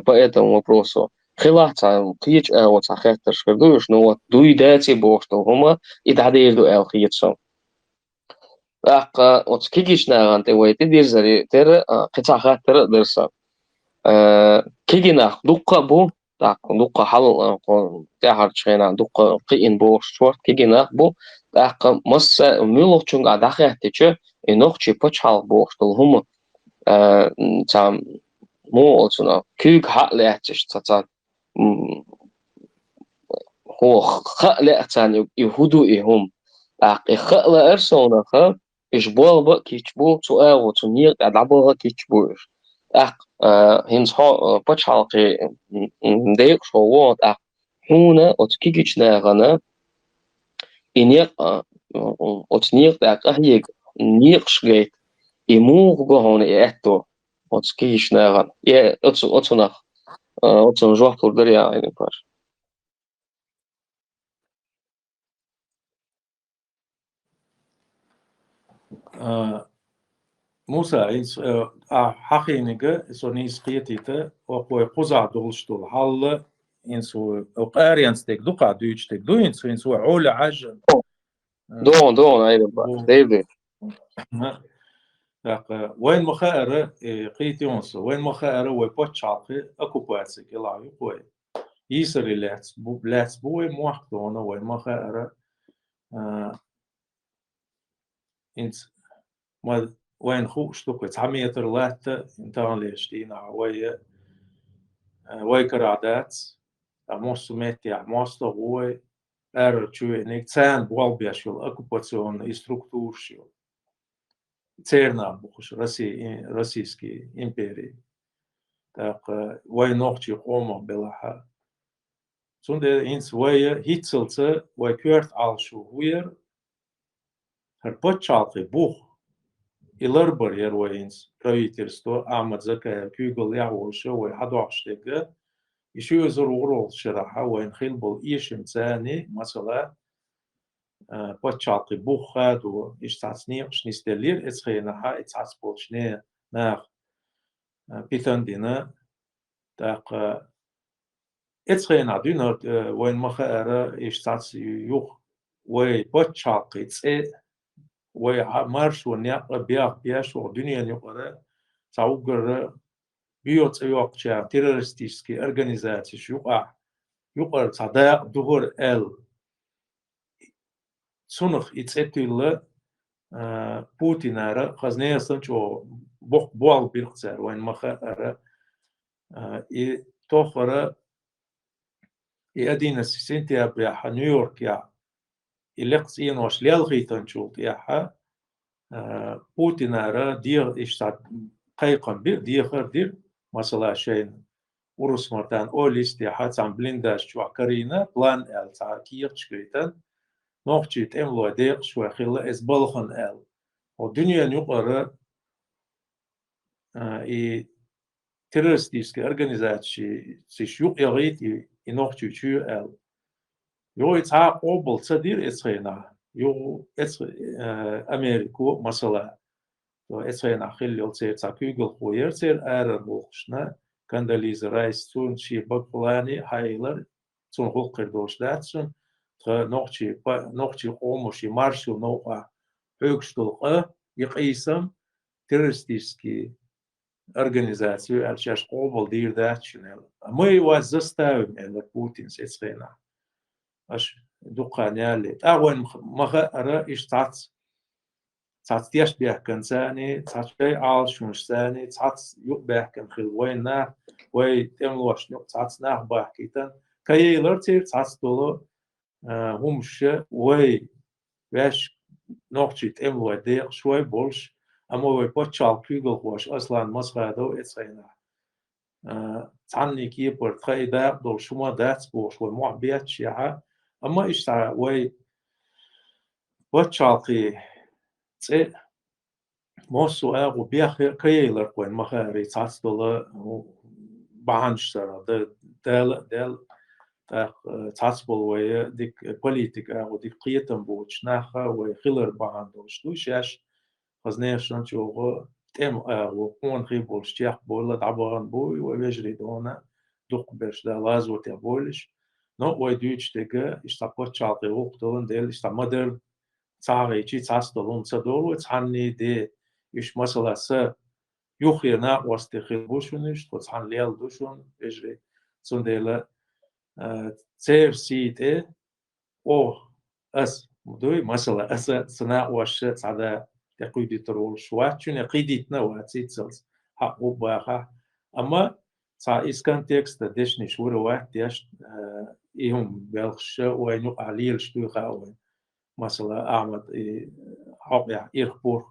поэтому вопросу خلاص قيج وتخيط تشخيص دو شنو دوي داتي بوشتو هما يتعديل دو خيط صن от кигишнаган те вайти дирзари тер кыцаха тер дерса кигинах дукка бу так дукка хал те харчена дукка кыин бу шорт кигинах бу так масса мулохчунга дахяттече энохчи почал бу штол хум там мо отсуна кюг хатлятч цаца хо хатлятсан юхуду ихум так ихла эрсона ха إجبار بقى كيتشبو سؤال وتنير أدعبها كيتشبوش هنس ها بتش حلقي ديك شوات هنا أتكيكش ناغنا إنيق أتنيق أهيك نيقش جيت إمور جهون إتو أتكيكش ناغنا يا أتنخ أتنجوح تردريا يعني باش موسى حقيقة سونيس قيتيتا وقوي قزع دولشتول حل إنسو أقاريانس تك دوقع دويتش تك دو إنسو عول عجل دون أيضا باش ديفيد وين مخاطر قيتيونس وين مخاطر وبوتش عقي أكو بواتسك يلعب قوي يسري لاتس بوي موحدون وين مخاطر إنس ما وين خوش تقوت عميتر لاتا انتان ليشتينا وي كرادات موستو ميتي موستو هو ارچو نيك تسان بوال بيشول оккупацион структур شو церна بخش российский империи так وي نوختي قوم بلاها سونده انس وي هيتسلت وي كورت al شو هوير هر بوتشالتي بوخ إلربر يروينس правительство Ахмад Закаев كيقول يعوش ويحدوعشتك يشو يزرورو شرحة وين خلبل إيشم تاني مثلا بتشاطي بوخاد ويشتعسني شنيستلير إتخينها إتعسبوشني ناخ بيتن دينا تاق إتخينا دينا وين مخارا يشتعس يوخ وي بتشاطي تسي ومارش ونيا بياش ودنيا نقرأ تعوقر بيوت يوقع تيرورستيسكي أورجانيزاتيش يقرأ صداق دهور سنخ يتسأتيلا بوتين أرى خزنية سنشو بوال بيرقصر وين مخا أرى توخرة يأدينا سنتيا بياها نيويورك يا إلقص إنوش ليالغي تنشوط ياها بوتين أرى دير إشتاد قيقا بير دير دير مثلا شين ورس مرتان أوليس ياها تام بلنداش شو كارينا بلان أل تعكير شكيتان نوختيت إملو ديق شو خلا إزبالخن أل ودنيا نقرأ terroristiske organisaties jo erit I Norge 20 jo et har obel tsadir etsrena jo Ameriko masala jo etsrena khilli tsa kugel khoyer ser bokhshna kandalize reis tun chi bakplani haylar tun hoqirdoshdatsun Norge omoshi marshu noqa högstulqa yiqisam terroristiske organizatie als je قوبل دير ذات شنو ما يوزستاوم إلى بوتين سيسخينا أش دقانيالي أول مخا إيش تعت تيش بيه كنساني تعت شيء عال شونش ثاني تعت يقبه كم خل وين نه وين تملوش نق تعت نه باه كيتن كي لرتي تعت دولو همش وين ويش نقطة تملو ديق شوي بولش أما وين بتشال كيغل واش أصلا مسخادو إتسينا تعني كي برتخي داق دول شما دات بوش ومعبيات شيعة أما إيش تع وين بتشال كي تي موسو أغو بيخير كيلر وين مخاري تعت دول بانش سر دل تعصبل ويا ديك بوليتيكا وديك قيتم بوش ناخا وخيلر باندوش دوشاش خزنيش نشوفه تم وقون خيبولش تياق بولا دعبان بوي ويجري دونا دوق برش دا لازو تبولش نو ويدوش تيجا اشتاقوت شاطي وقتلن ديل اشتامدر تعغي تي تعصدلون تدولو تعني دي إيش مثلا س يخيرنا واستخيل بوشونش تحن ليال دوشون يجري سنديلا تير سيت او اس دوي مثلا اس سنا واش تعدا تقيدي ترول شوات شنو قيديتنا واتسيتسلز حق وباها اما صا اس كونتكست ديشني شور واحد ديش يهم بلخش وينو عليل شتو خاوي مثلا احمد حق يا يخبر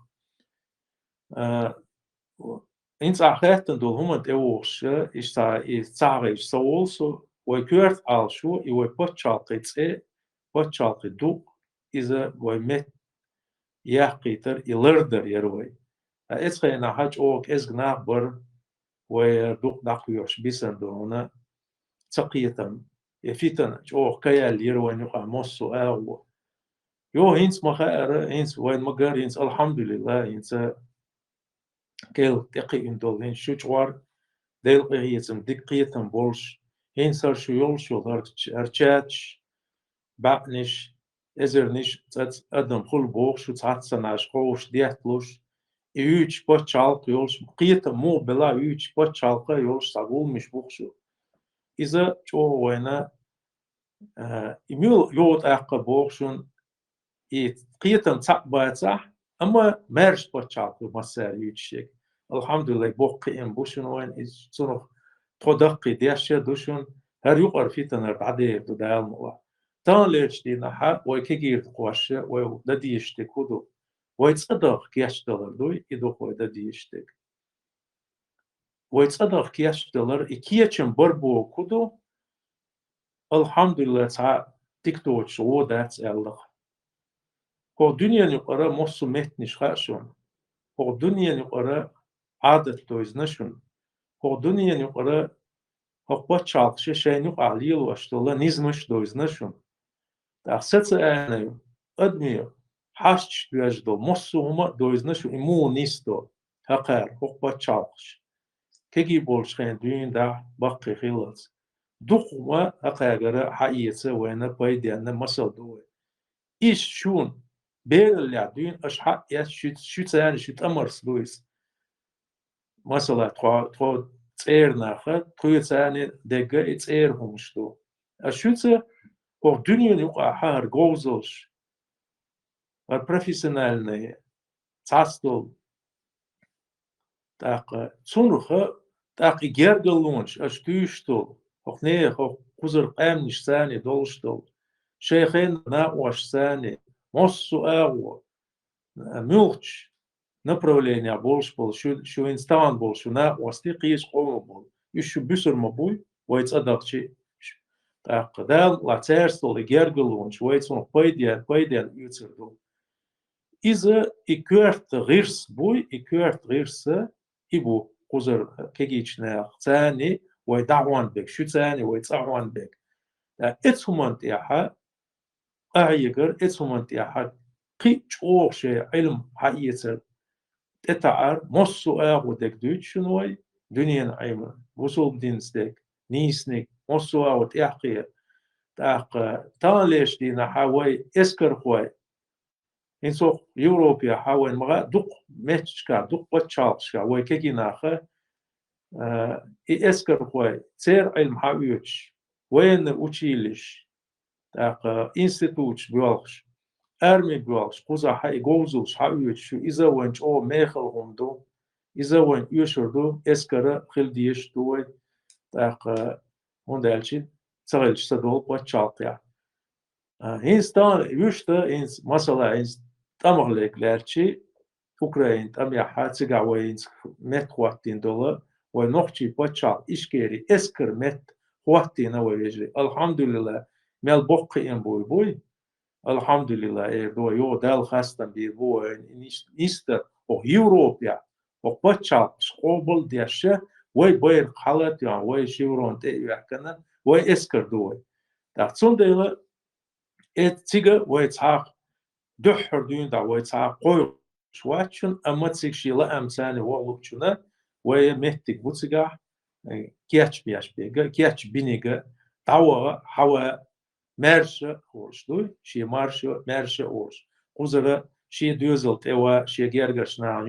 إنس أخذتن دول هم تقولش إستعرض سوالس ويكرت على شو بتشالقي دوق إذا ويمت يحقيتر يلردر يروي إسخينا حاج أوك إزغنا بر ويدوق داقيوش بيسن دونا تقيتم يفيتن أوك كيال يروي نقع مصو أو يو هينس مخير هينس وين مقر هينس الحمد لله هينس كيل دقيقين دولين شوشوار ديل قيتم دقيقين بولش هينسر شو هرچاتش بعدنش ازرنش تات ادم خل بوغ شو تعتسناش خوش ديهتلوش يوش بوتشالق يولش قيتم مو بلا يوش بوتشالق يولش تقول مش بوغشو إذا شو وينا يميل يوت أقا بوغشون قيتم تقبات صح أما مارش بوتشالق مسار يوشيك الحمد لله بوقيم بوشون وين إز صنف تدقي ديشة دوشون هر يقر في تنر بعدي بدال موا تان ليش دي نحا ويكيجير تقواشة ويددي يشتكودو ويتصدق كياش دولار دوي إدو ويددي يشتك ويتصدق كياش دولار إكياتشن بربو كودو الحمد لله تا تكتوش ودات ألغ هو دنيا نقرأ مصو مهتنش خاشون هو دنيا نقرأ عادت دويزنشون هو دنيا نقرأ هو بتشالقش شيء نقع ليل واشتولا نزمش دويزنشون تأخذت أنا أدمي حاشش بيجدو مصو هما دويزنشون إمو نيستو هقار هو بتشالقش كيجي بولش خين دين دا بقي خيلت دقوا هقاقرة حقيقة وين بايدي أنا مسل دوي إيش شون بير اللي دين أش حق يش شو تاني شو تأمرس دويس مثلا تخو تير ناخد تخو تاني دقة تير همشتو أشوتة هو الدنيا نقع حار جوزلش البروفيسيونالنا تعستل تاق صنخة تاق يجرجلونش أشتوشتو هخ نيه هخ كوزر قامنش ثاني دولشتو شيخين ناقوش ثاني مصو أغو ملتش направление больше был, что инстан был, что на востыке школа был, еще быстрый мобуй, войц адакчи, так дал лацерстол и гергалун, что войц он пойдет юцердул. Из-за и кёрт рирс буй, и кёрт рирса, и бу кузер кегичная цани, вой даван бек, что цани, вой цаван бек. Эцумант яха, أعيقر إتسومنت يا قي شوق شيء علم حقيقة تتعر مصو أغو دك دوت شنوي دنيا عيمة وصول دينستك نيسنك مصو أغو تحقيق تان ليش دينا حاوي إسكر خوي إنسو يوروبيا حاوي مغا دوق متشكا دوق بتشالشكا ويكيكي ناخا اسكر خوي تير علم حاويش وين وتشيلش تاق انستيتوتش بيولش ارمي بيولش قوزا حي جوزوش حاويش شو اذا وينش او ميخل همدو اذا وين يشردو اسكر خل ديش دوي تاق هوندالشي تسغلش تدول بوتشالقيا هينستان يوشتا هينس مثلا هينس تمغلق لارشي أوكرين تميا حاتسقع وينس مت خواتين دولا ونوخشي بوتشال إشكيري إسكر مت خواتين ويجري الحمد لله مال بوقي إن بوي الحمد لله إيه دو يو دال خاستن بي بوي نيستر أو يوروبيا أو بوتشال شقوبل ديشه وي بير خالت يعني وي شيورون تي يحكنا وي إسكر دوي تاعتون ديلا تيجا ويتعاق دحر دين دا ويتعاق قوي شواتشن أما تسيكشي لا أمساني وغلوكشنا ويمهتك بوتسيقا كياتش بياش بيغا كياتش بينيغا دعوة حوا مارشا خورشدوي شي مارشا أورش قوزرا شي دوزل تيوا شي جيرغشنا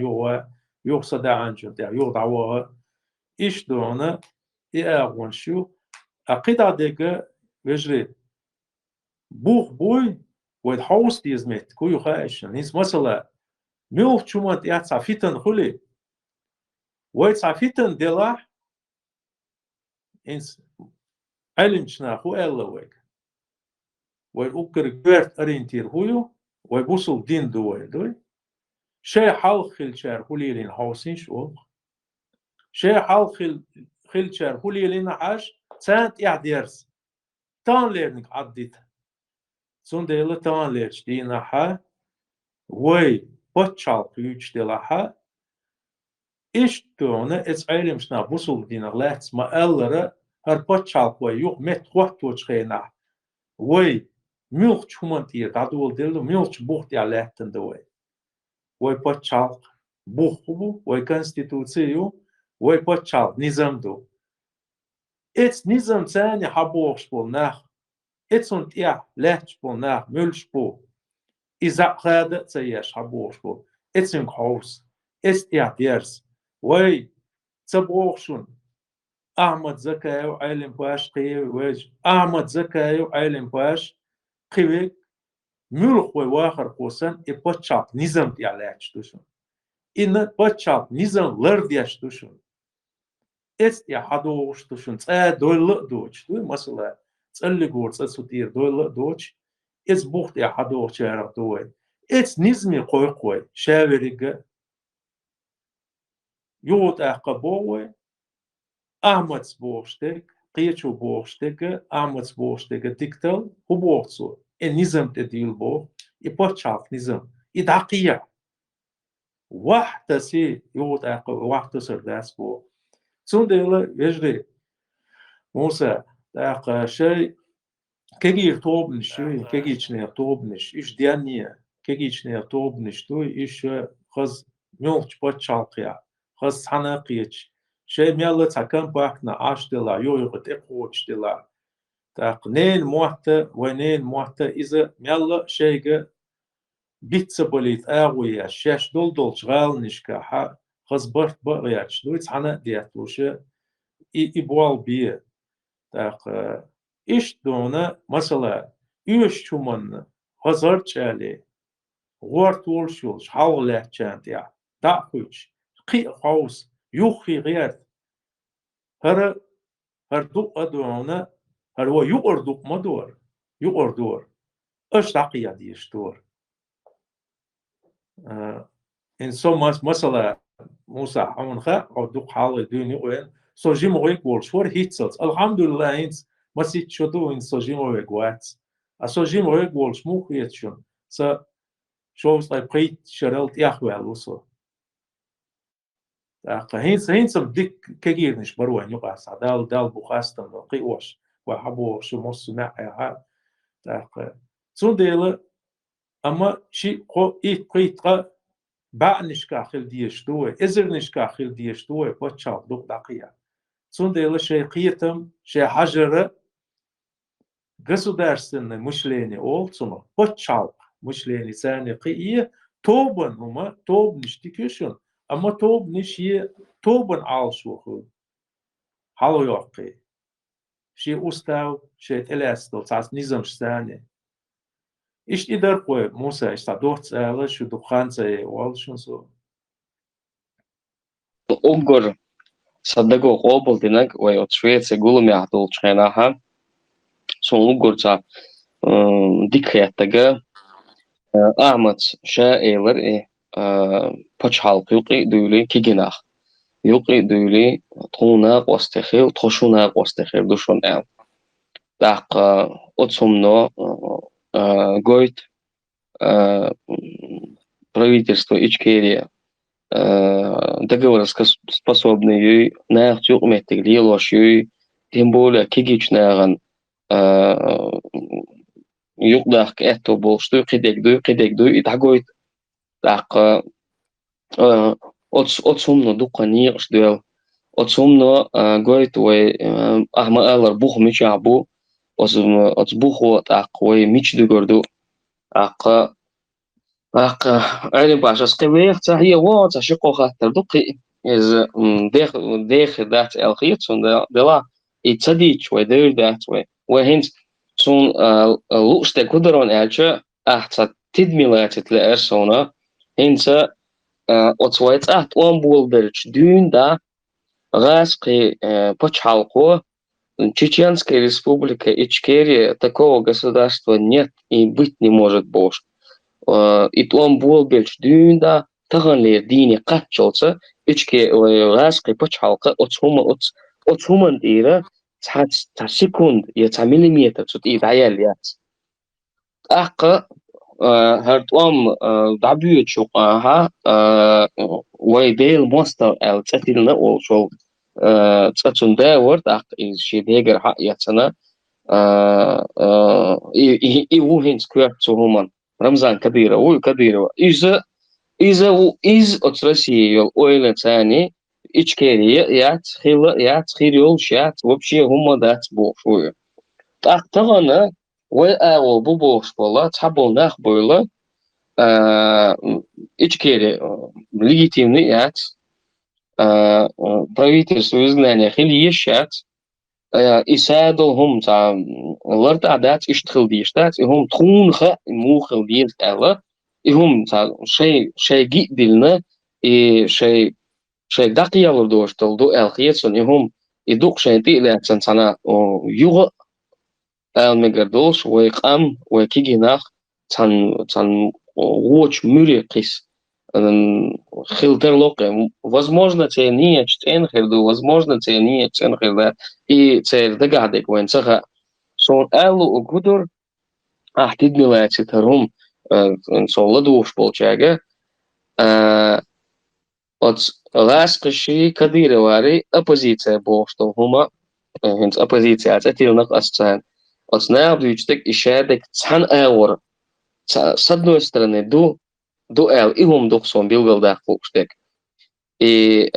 يو صدا عنجن تيوا يو دعوة إيش دونا إياغون شو أقيدا ديغا ويجري بوخ بوي والحوس ديزمت كويو خايش نيس مثلا ميوف تشومات ياتسا فيتن خلي ويتسا فيتن ديلاح إنس علم شنا خو ألا ويك ويأكر جوارت أرينتير هويو ويبوصل دين دوي شي حال خل شار خلي لين حوسين شو شي حال خل شار خلي لين عاش سانت يعديرس تان ليرنك عديت سون ديلا تان ليرش دينا حا وي بوتشال بيوش ديلاحا إيش تونا إتس عيلم شنا بوصل دينا لاتس ما ألرا هر بوتشال وي يوغ مت وقت وشخينا وي ميلch شومانتير دادول ديلو ميلch بوخت يا لاتن دوي وي بوتشال بوخبو وي كونستيتوسيو وي بوتشال نظام دو إتس نظام ثاني حبوخش بول ناخ إتس انت يا لاتش بول ناخ ميلch بو إذا قادة تسياش حبوخش بول إتس إنك حوس إتس يا ديرس وي تبوخشون أحمد زكايو عالم باش قيوي واج أحمد زكايو عالم باش قيوي ملخ واخر قوسن باتشاب نظام ديالاتش دوشون إن باتشاب نظام لر دياش دوشون إس يا حدوش دوشون دول دوش دوي مثلا تسألي قول تسوتير دول دوش إس بوخت يا حدوش شارع دوي إس نظمي قوي شاوريق يوت أقبوي أحمد بوشتك قيتشو بوشتك أحمد بوشتك تكتل هو بوشتو النظام تديل بو يبوتشاف نظام يدعقية واحدة سي يوت أقب واحدة سرداس بو سون ديلا يجري موسى تاق شيء كيجي توبنش شوي كيجي شنير توبنش إيش ديانية كيجي شنير توبنش توي إيش خز ميلش بوتشالقيا خز حناقيتش شيء ميلا تاكن باكنا عاش دلا يوغت إقوتش دلا تاق نين موحتة إذا ميلا شيء بيتسبوليت آوية شاش دول شغال نشكا خز برت بغياتش دويت حنا دياتوش إبوال بيه تاق إيش دونا مثلا إيش شومن هزار تشالي غورت ولشولش حاول لحچانت يا تاقوش قي خوس يوخي غيرت هر دوق دونا هر هو يقردوق مدور يقردور اش تاقيا ديش دور إن سوماس مثلا موسى حمنخا أو دوق حال دوني وين سوجيم ويك ولشور هيتسلت الحمد لله إنس مسيت شدو إن سوجيم ويك واتس سوجيم ويك ولش مو خيتشون س شوز لاي بريت شرلت ياخوال وصو هينس بديك كجير نش بروان يقاس دال بوخاستن قيوش وحبو شو مص معها تاق سون ديلا أما شي قو قيتقا باع نشكاخل ديش دوي إزر نشكاخل ديش دوي بوتشال دوق دقيقة سون ديلا شي قيتم شي حجرة государственный мышление олцуно بوتشال مышление ثاني قية توبن هما توب نشتكيشون أما توب نشي توبن عالشوخو حلو يوقي شيء أستاو شيء تلاستو تعس نظام ثاني إيش إدار قوي موسى إيش تعدوت سأله شو دخان زي والشون سو أوجر صدقوا قابل دينك ويوتشويت سيقولوا ميعطول شخيناها سون أوجر تا ديكريتاga أحمد شائلر إيه بتشحال يوقي دولي كيجناخ يوقي دولي توناق واستخير تخشوناق واستخير دوشون أل داق أتصمنا قويت правительство Ичкерия договориться способны на тюрьмете лилошью, тем более кигичнаган югдах это был что кидегду и такой так от сумно дукани что от сумно гойт ой ахма алар бух мичабу от буху так ой мич дугорду ак أنا باش أسقي تا هي واتا شقو خاطر دقي إز داخل ذات الخيط سون دلا يتصديش ودير ذات وهنت سون لوشتا قدرون ألشا أحتا تدميلات تلأرسونا هنت أتويت أحت وان بولدرش دون دا غاسقي почалку Чеченская республика Ичкерия такого государства нет и быть не может больше. И он был больше дюнда, тагали дини катчолца, ичке раски почалка от суман дира, та секунд, я та миллиметр, тут и даял я. Ака هرتوام دعبيت شوقها ويديل ماستر أو تأتيلنا أو شو تأتون داور تأك شيء ديجر حق يتسنا وهين سكوير تهمان رمزان كبيرة وكبيرة إذا أترسي الأويل ثاني إشكالية يات خيريول شات وبشي هم دات بوشوي تغنى وأول بوش بالله تحبون ناخ بالله إشكالي ليجيتيمني يات правительство изгнания خليشات يساعدهم تاع الارض عادات يشتغل ديشتات هم تخونخه موخل ديال تاعلا هم تاع شيء جديدنا شيء دقيق لدوش تلدو الخيتون هم يدوق شيء تيلا تنتنا يوغ المجردوش ويقام وكيجناخ تن ووش مريقس خلتерлоке возможно те не чтенхерду возможно те не чтенхерда и цер дагадек венцага сон алу гудур ахтид милати тарум солладуш болчага от ласкши кадировари оппозиция болштол хума хенц оппозиция атилнак асцан от наабдучтек ишадек цан аур с одной стороны дуэл и ум духсон билгалдах фокштек. И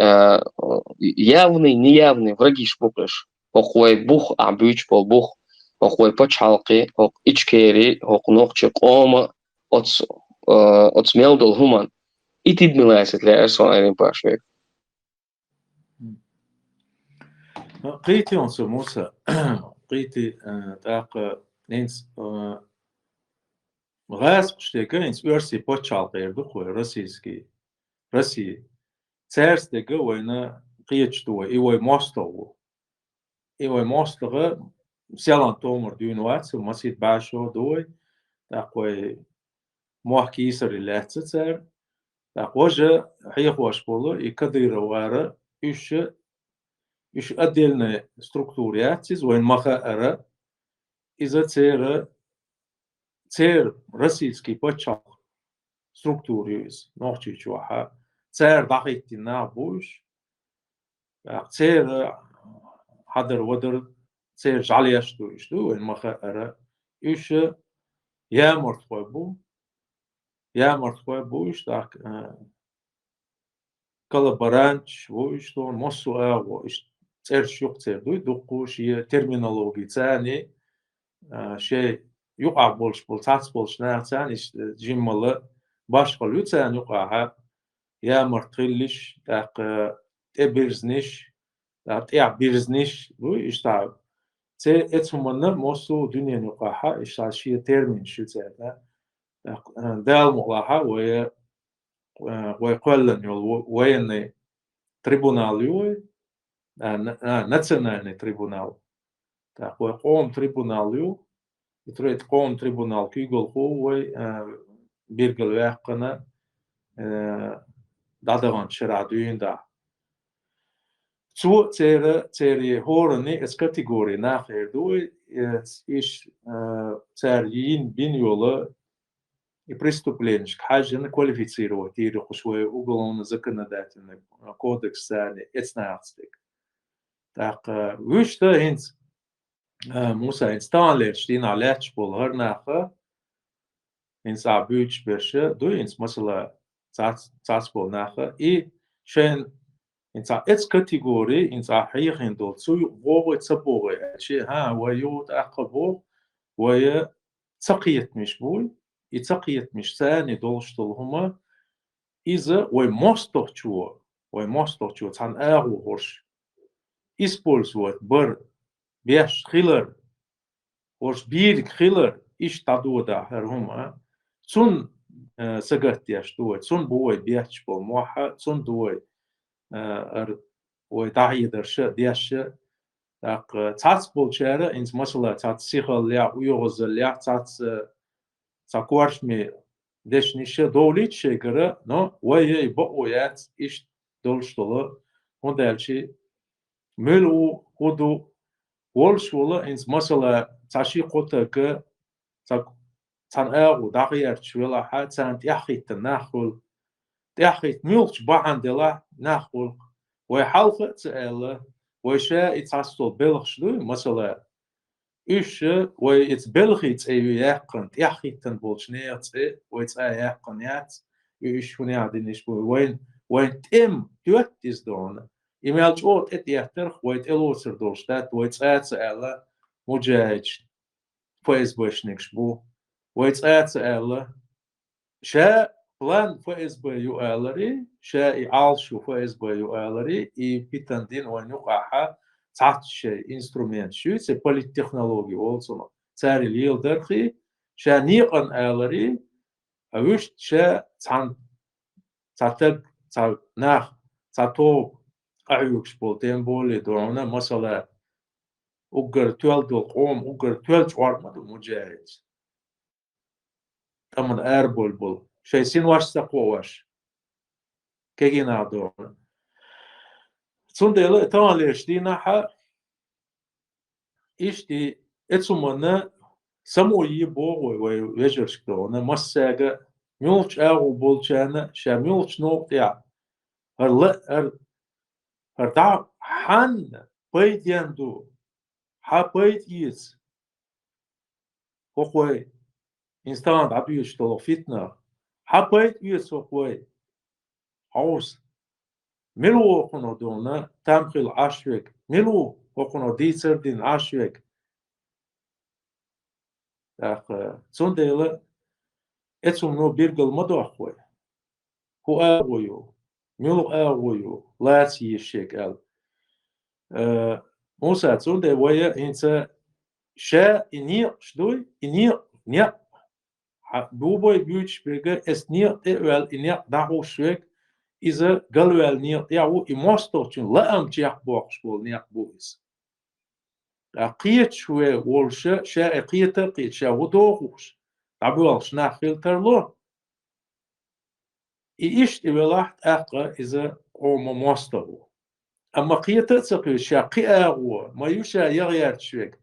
явный, неявный враги шпуклеш. Охуй бух абюч пол бух. Охуй почалки, ох ичкери, ох нохче кома от смелдол хуман. И тид милайсет для эрсон айрин пашвек. قيتي онсо موسى قيتي تاق نينس غاز قشتيكا إنس أرسي بوتشال غيردو خوي رسي تارس ديكا وينا قيتشتو إيوي موستو سيالان تومر دون واتس ومسيت باشو دوي تاقوي موحكي يسر اللاتس تار تاقوجا حيخ واشبولو يكدير وارا إيش أديلنا ستركتورياتيز وين مخا أرا إذا цер российский почал структуриз нохчичуаха цер дахити на буш цер хадер водер цер жалияшту ишту эн маха ара иш яморт хойбу иш так коллаборанч во ишту мосуа во иш цер шук цер дуқуш терминология цани شيء يقع بول تاس بولش ناعتان جملة باش قلوتان يقع يا مرتلش تاق تبرزنش تاع بيرزنيش بو إشتاع تي إتسمنا موسو دنيا نقاحة إشتاع شيء تيرمين شو تاعنا دال مقاحة ويقولن يول وين трибунал يوي национальный трибунал так ويقوم трибунал يو يتريد قوم трибунал كيقول هو بيرجل واقنا دادغان شرع دوين دا Zu цери хорни эс категории нахер дуй иш царин бин yola и преступление حاجة квалифицировать или свой уголовно законодательный кодекс сани эцнацтик так вышта инц Musa инстанлер штин алеч бол харнаха инц абюч берше ду инц масала цац бол наха и шен инц эц категории инц ахихин дол цу вогой цапогой ши ха вают акабо وهي تقيت مش بول يتقيت مش ثاني دولشتل هما إذا ومستوى تان أغو هرش إسبولزوت بر بيش خيلر هرش بيرك خيلر إيش تدو دا هر هما تون سجت يشتوت تون بوي بيش بول موحة تون دوي ويدعي درش ديش так цац болчара инс масала цац сихал ля уйоз ля цац цакваршми дешнише доличе гара но вае бо оят иш долштоло моделчи мелу ходу волшола инс масала цаши котака цак цан агу дагияр чвела ха цан яхит нахул яхит милч бахандела нахул وي حلقه تالا وشا يتصل بلغشلو مثلا إيش ويت بلغيت أي يقنت يحيتن بولشنيات ويت أي يقنيات إيش هني عادين إيش وين تم توتيز دون إيميل جوت إتياتر ويت إلوسر دولشتات ويت أتس ألا مجاج فايز بوشنيكش بو ويت أتس ألا شا بلان فايز بيو ألري شا يعالشو فايز بيو ألري يبيتندين ونقعها تعط شيء إنسترومنت شو سي بوليتكنولوجي also تاري ليل درخي شا نيقن ألري أوش شا تعتق ناخ تعطو أعيوكش بولتين بولي دونا مثلا أقر توال دول قوم أقر توال جوار مدو مجاهد تمن أربول بول شيء سين واش تقواش كيجينا دونا صندل تان ليش دي نحا إيش دي إتسمنا سموي بوغ ويجرش دونا مساجا ميلش أو بولشانا شاميلش نوقيا هر حن بيت يندو بيت يس هوي إنسان عبيش تلو فتنة بيت يس هوي هوس ملو خنو دونا تامخيل عشوك ملو خنو ديسر دين عشوك صندل اتسم نو بيرجل مدو أخوي هو أغويو ملو أغويو لاتي الشيك أل موسى صندل ويا إنسا شا إني شدوي إني نيا بوبوي بيوش بيرجل اس نيا تقبل إني دعو شوك إذا قالوا النية يعو إماستوتشون لا أم تيح بوخش بول نيح بويس قيت شوي والشا شا قيت قيت شا ودوغوش عبوالش ناخيلتر لو إيش تبلاحت أقا إذا قوم ماستو أما قيت تقي شا قياغو ما يوشا يغير شويك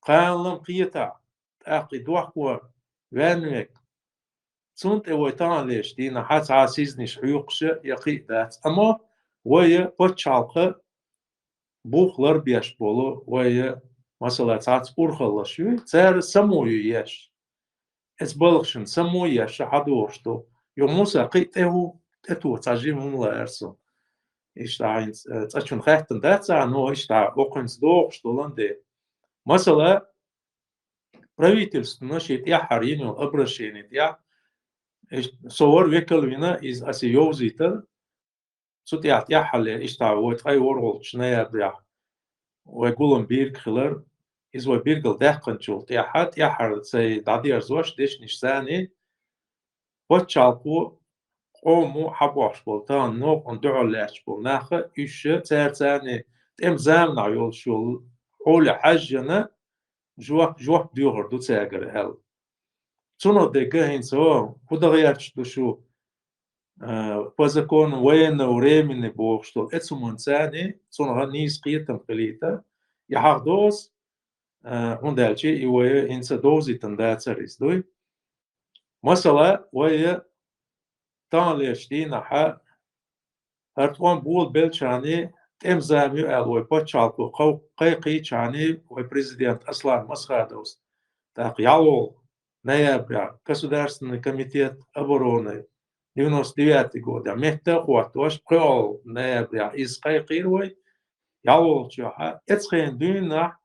قانلم قيتا أقي دوحكو وانوك صنت ويتان ليش دينا حتى عسيزنيش حيوقش يقي ذات أما ويا بتشالقة بوخلر بيش بولو ويا مثلا تعت أورخلا شو تار سموي يش اس بلغشن سموي يش حدوشتو يوموسا قيته تتو تاجي مملا أرسو إيش تعين تأشون خاطن ذات نو إيش تع وقنس دوغشتو لندي مثلا правительство شيء تيا حرينو أبرشين تيا صور وكل وينا إز أسيوزيتل سوتيات يحل إشتاوت أي ورول شنيا بيع ويقولون بيرك خلر إذا بيرجل دهقن شول تيحات يحر سي دادير زوش ديش نشاني وتشالقو قومو حبوش بولتان نوق اندعو لاش بول ناخه إيش تساني تم زامنا يول شول حول حجنا جوك ديوغر دو تساقر هل تونو ديگه هنسو خدا غيرش دو شو بازكون وين وريمن بوغشتو اتسو منساني تونو نيس قيتم قليتا يحاقدوس هندالشي إيوه إنسا دوزي تنداتسريس دوي مثلا وهي تانليشتين حا هرتوان بول بلشاني تم زاميو ألوي باتشالكو قيقي چاني وبريزيدنت أصلا مسخادوس так ялол ноября Государственный комитет обороны 99 год а мехта хуатош прол ноября из қайқируй ялол чоха эцхен дюна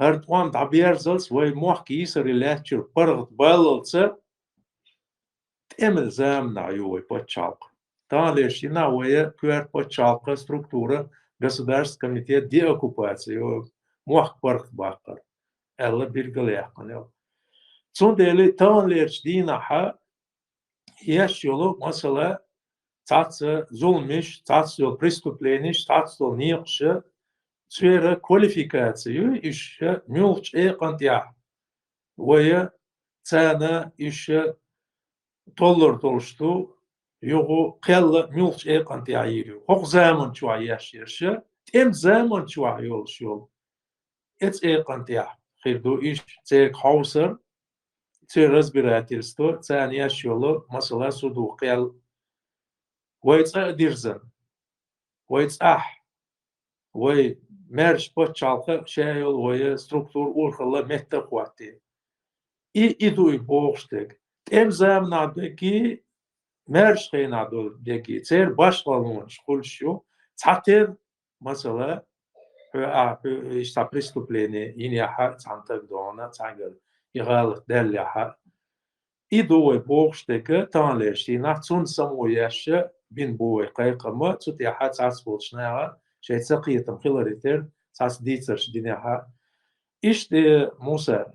هرتوان دبيرزلس وي موحكي سريلاتشر برغت باللص تعمل زامنا عيوي باتشالق تانليشينا وي كوير باتشالق структура Государственный комитет деоккупации موحك برغت باقر الله بيرجل يحقن صندلي تانليرش دينا حا يشيلو مثلا تاتس زولمش تاتس преступлениش تاتس نيقش سوير كواليفيكاتيو إيش ميلش إيقنتيا ويا تانا إيش تولشتو يوغو قل ميلش إيقنتيا يريو هوق زمن شو عياشيرش تم زمن شو عيولشول إتس إيقنتيا خيردو إيش تيك هاوسر تير разбирательство تاني يشيلو مثلا سودو قل ويتس ديرزن ويتس وي مرش باتشالخ شايل وي структур урхала метта قواتي идуй بوغشتك تم زمنا دكي مرش خينا دو دكي تير باشلانونش خلشو تاتر مثلا إيش преступление إني حق تانتك دونا تانجل يغال دل حق идуй بوغشتك تانلشي نحتون سموياش بين بوي قيقما تطيح تعصبولشناها شيء سقية تمخيل ريتر ساس ديترش دينها إيش دي موسى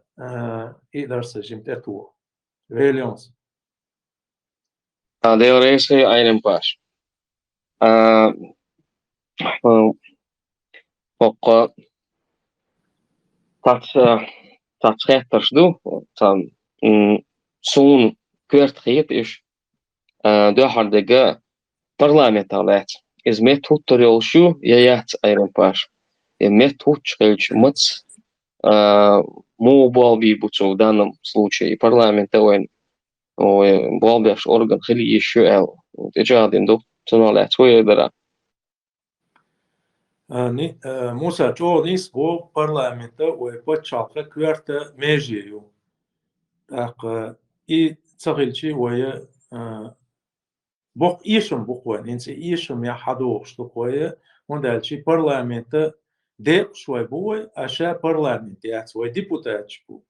إقدر سجمت أتوه فيليونز Det är så en pass. Och tat rättars då som son kvartret är då har det parlamentalet is met tutorial shu yaят iron pass. Met tutchilch мыц мобал бибуцу в данном случае парламент болбяш орган хили еще эл тежадин до цоналат своедара موسى جو نيس بو парламент وباتشالخ كوارتا ميجيو так и цагилчи ويا بوق إيشم بوقوان إنسي إيشم يا حدوق شتوقوية وندالشي برلامنت ديق شوي بوي أشا برلامنت ياتسوي ديبوتات شبو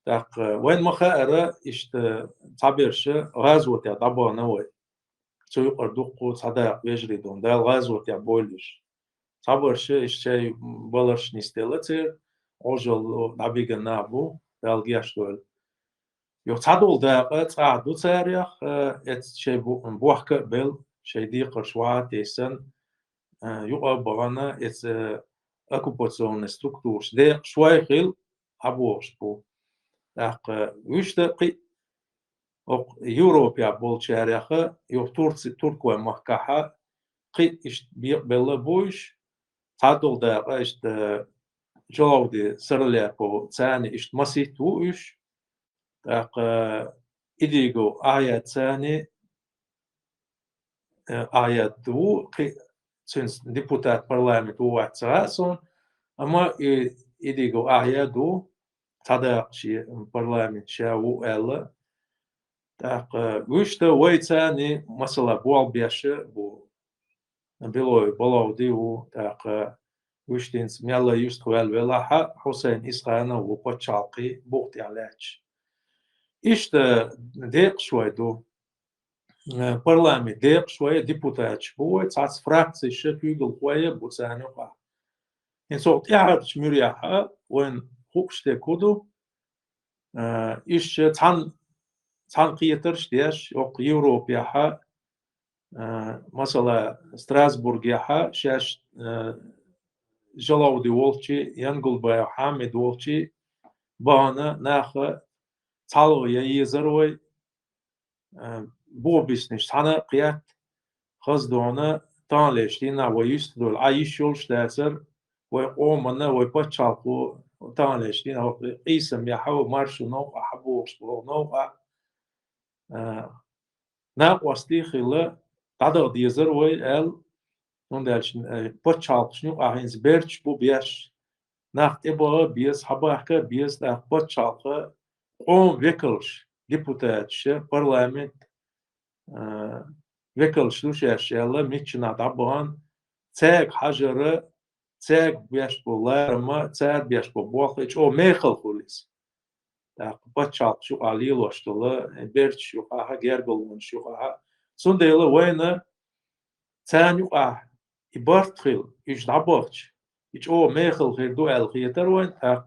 так وين مخاءرة إشت تعبيرش غازوة يا دابانا وي سو يقردوقو صداق يجريدون دال غازوة يا بوليش تعبيرش إشتاي بلرش نستيلتر عجل دابيغا نابو دال جياشتول يو تعدول داقة تعدو تاريخ ات شي بوحك بل شي دي قرشوات تيسن يو بغانا ات оккупационный структурш دي شوي خيل عبوش بو داق ويش دقي يوروبيا بول تاريخ يو تركوا محكحة قي اش بيقبل بوش تعدول داقة اشت جاودي سرليكو تاني اشت مسيتو اش так إديجو آيات ثاني آيات دو سنس ديبوتات برلمان دو واتساسون أما إديجو آيات دو تداق شي برلمان شاو ألا так وشتا وي ثاني مثلا بوال بيش بو بلوي بلو ديو так وشتينس ميلا يستوال ولاحة حسين إسخانا وبتشالقي بوقتي علاج إيش ديق شوي دو parlament ديق شوية ديبوتات شبوة تعس فراكسي شكيقل قوية بوتسانيقا إن صوت إعاد شميرياها وين خوكش تكودو إيش تان قيترش ديش يوق يوروبياها مثلا ستراسبورغ ياها شاش جلاودي وولشي ينقل بايو حامد وولشي بانا ناخ تعالو يزروي بو بيسنش تانا قيات خزدونا تان ليشتينا ويستدول عايش يولش داسر وقومنا ويبتشالقو تان ليشتينا قيسم يحاو مارشو نوقع حبوش بلو نوقع ناقوستي خيلا قدر ديزروي ال وندالش بتشالقش نوقع هينز بيرتش بو بيش ناخت إبا بيس حباحكا بيس ناخ بتشالقا قوم ويكلش ديبوتاتش برلامنت ويكلش دوشاش يلا ميتشنا دابان تاك حجرة تاك بيش بو لارما تاك بيش بو بوخلش او ميخل خوليس تاك بتشالق شو عليلو اشتلا بيرت شو قاها جيربلون شو قاها سنديلا وين تاني قاه يبرتخيل إيش دابوتش إيش او ميخل غير دو الخيتر وين تاك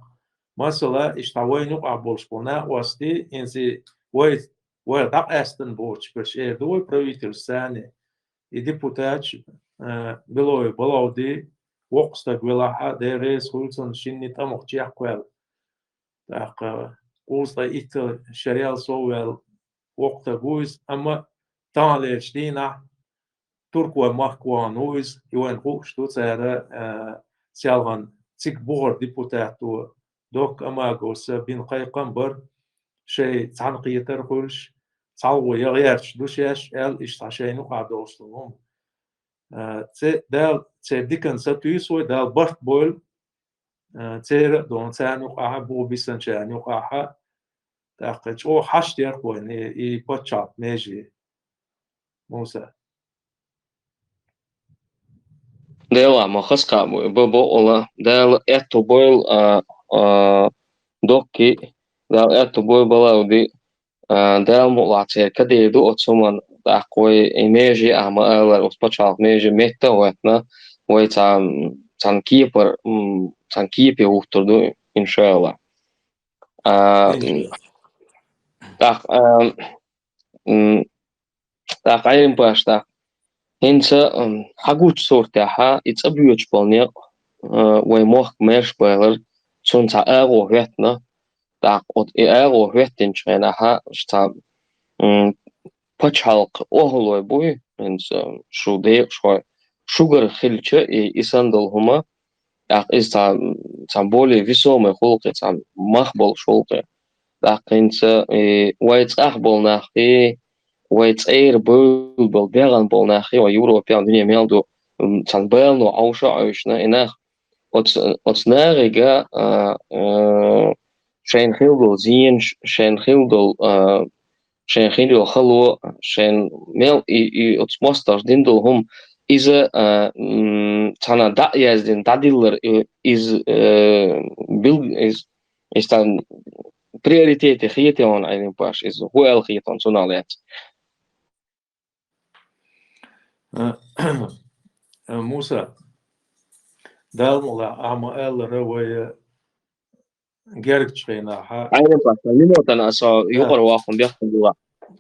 مثلا اشتوين يقع بولشبونا وستي إنزي ويت دق أستن بوتش برشير دوي برويتر ساني يديبوتاتش بلوي بلودي وقستا قولاها ديريس هولسون شيني تاموخ جيحكوال تاق قوستا إيتا شريال سوال وقتا قويس أما تانليش دينا تركوا مخكوان هويس يوين خوش دو تسارة سيالغان تيك بور ديبوتاتو دوك أما قوس بين قيقان بر شيء تعنقيتر خلش تعو يغيرش دوشيش ال اشتعشين وقعد وصلهم دال تبديكن ستويس ودال برت بول تير دون تاني وقعها بو بيسن شاني وقعها تاقج او حش يرقوين اي بوتشات ميجي موسى Dela ma khaska bo ola dal eto boil dokki dal eto boil balaudi dal mo laatse kadeedu otsuman aqoy image ama ala uspachal meje meta wetna way tan keeper tan keeper uhturdu inshallah tak tak ayin pasta Hinsa hagut sortaha it's a beautiful near way more mesh boiler sunta aero vetna tak ot aero vetin chena ha sta pachalq ohloy boy and shude shoy sugar khilcha isandal huma tak is tam bole visome khulqe tam mahbol shulqe tak hinsa white ahbol nach White Air bol began bol nach jo European dunia meldo tan bel no ausha ausna inach ots nariga Shane Hildel zien Shane Hildel Shane Hildel hallo Shane mel I ots masters dindel hum is tana da yazdin dadiller is bil is dan prioriteit giete on een pas is hoe el giet on zonalet موسى دالملا أما ال روي جرك شيناها een pas minuutan so jugar waafon biaxtan duwa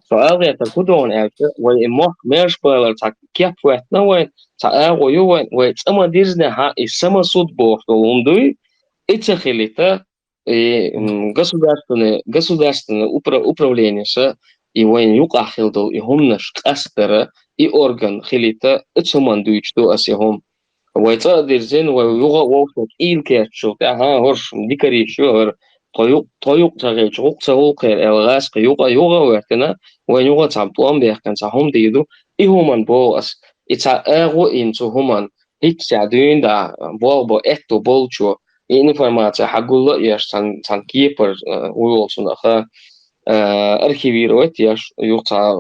so elgeet kudon elke way imo meer speler tak kep wet na way ta ego yo way sama dirzne ha is sama суд бог умдуй эти хилита государственное управление и войн юг ахилдал и хумнаш кастера и орган хилита эцуман дуичту асихом вайца дирзен вай юга вовсот илкетшо ага хорш дикари шур тоюк цагеч уқсагулқер элгаск юга вертена вай юга цамплан бехкан сахом диду и хуман боас ица эго инцу хуман хитса дюнда болбо этто болчо информация хагулла яш сан кипер уолсунаха архивировать яш юкса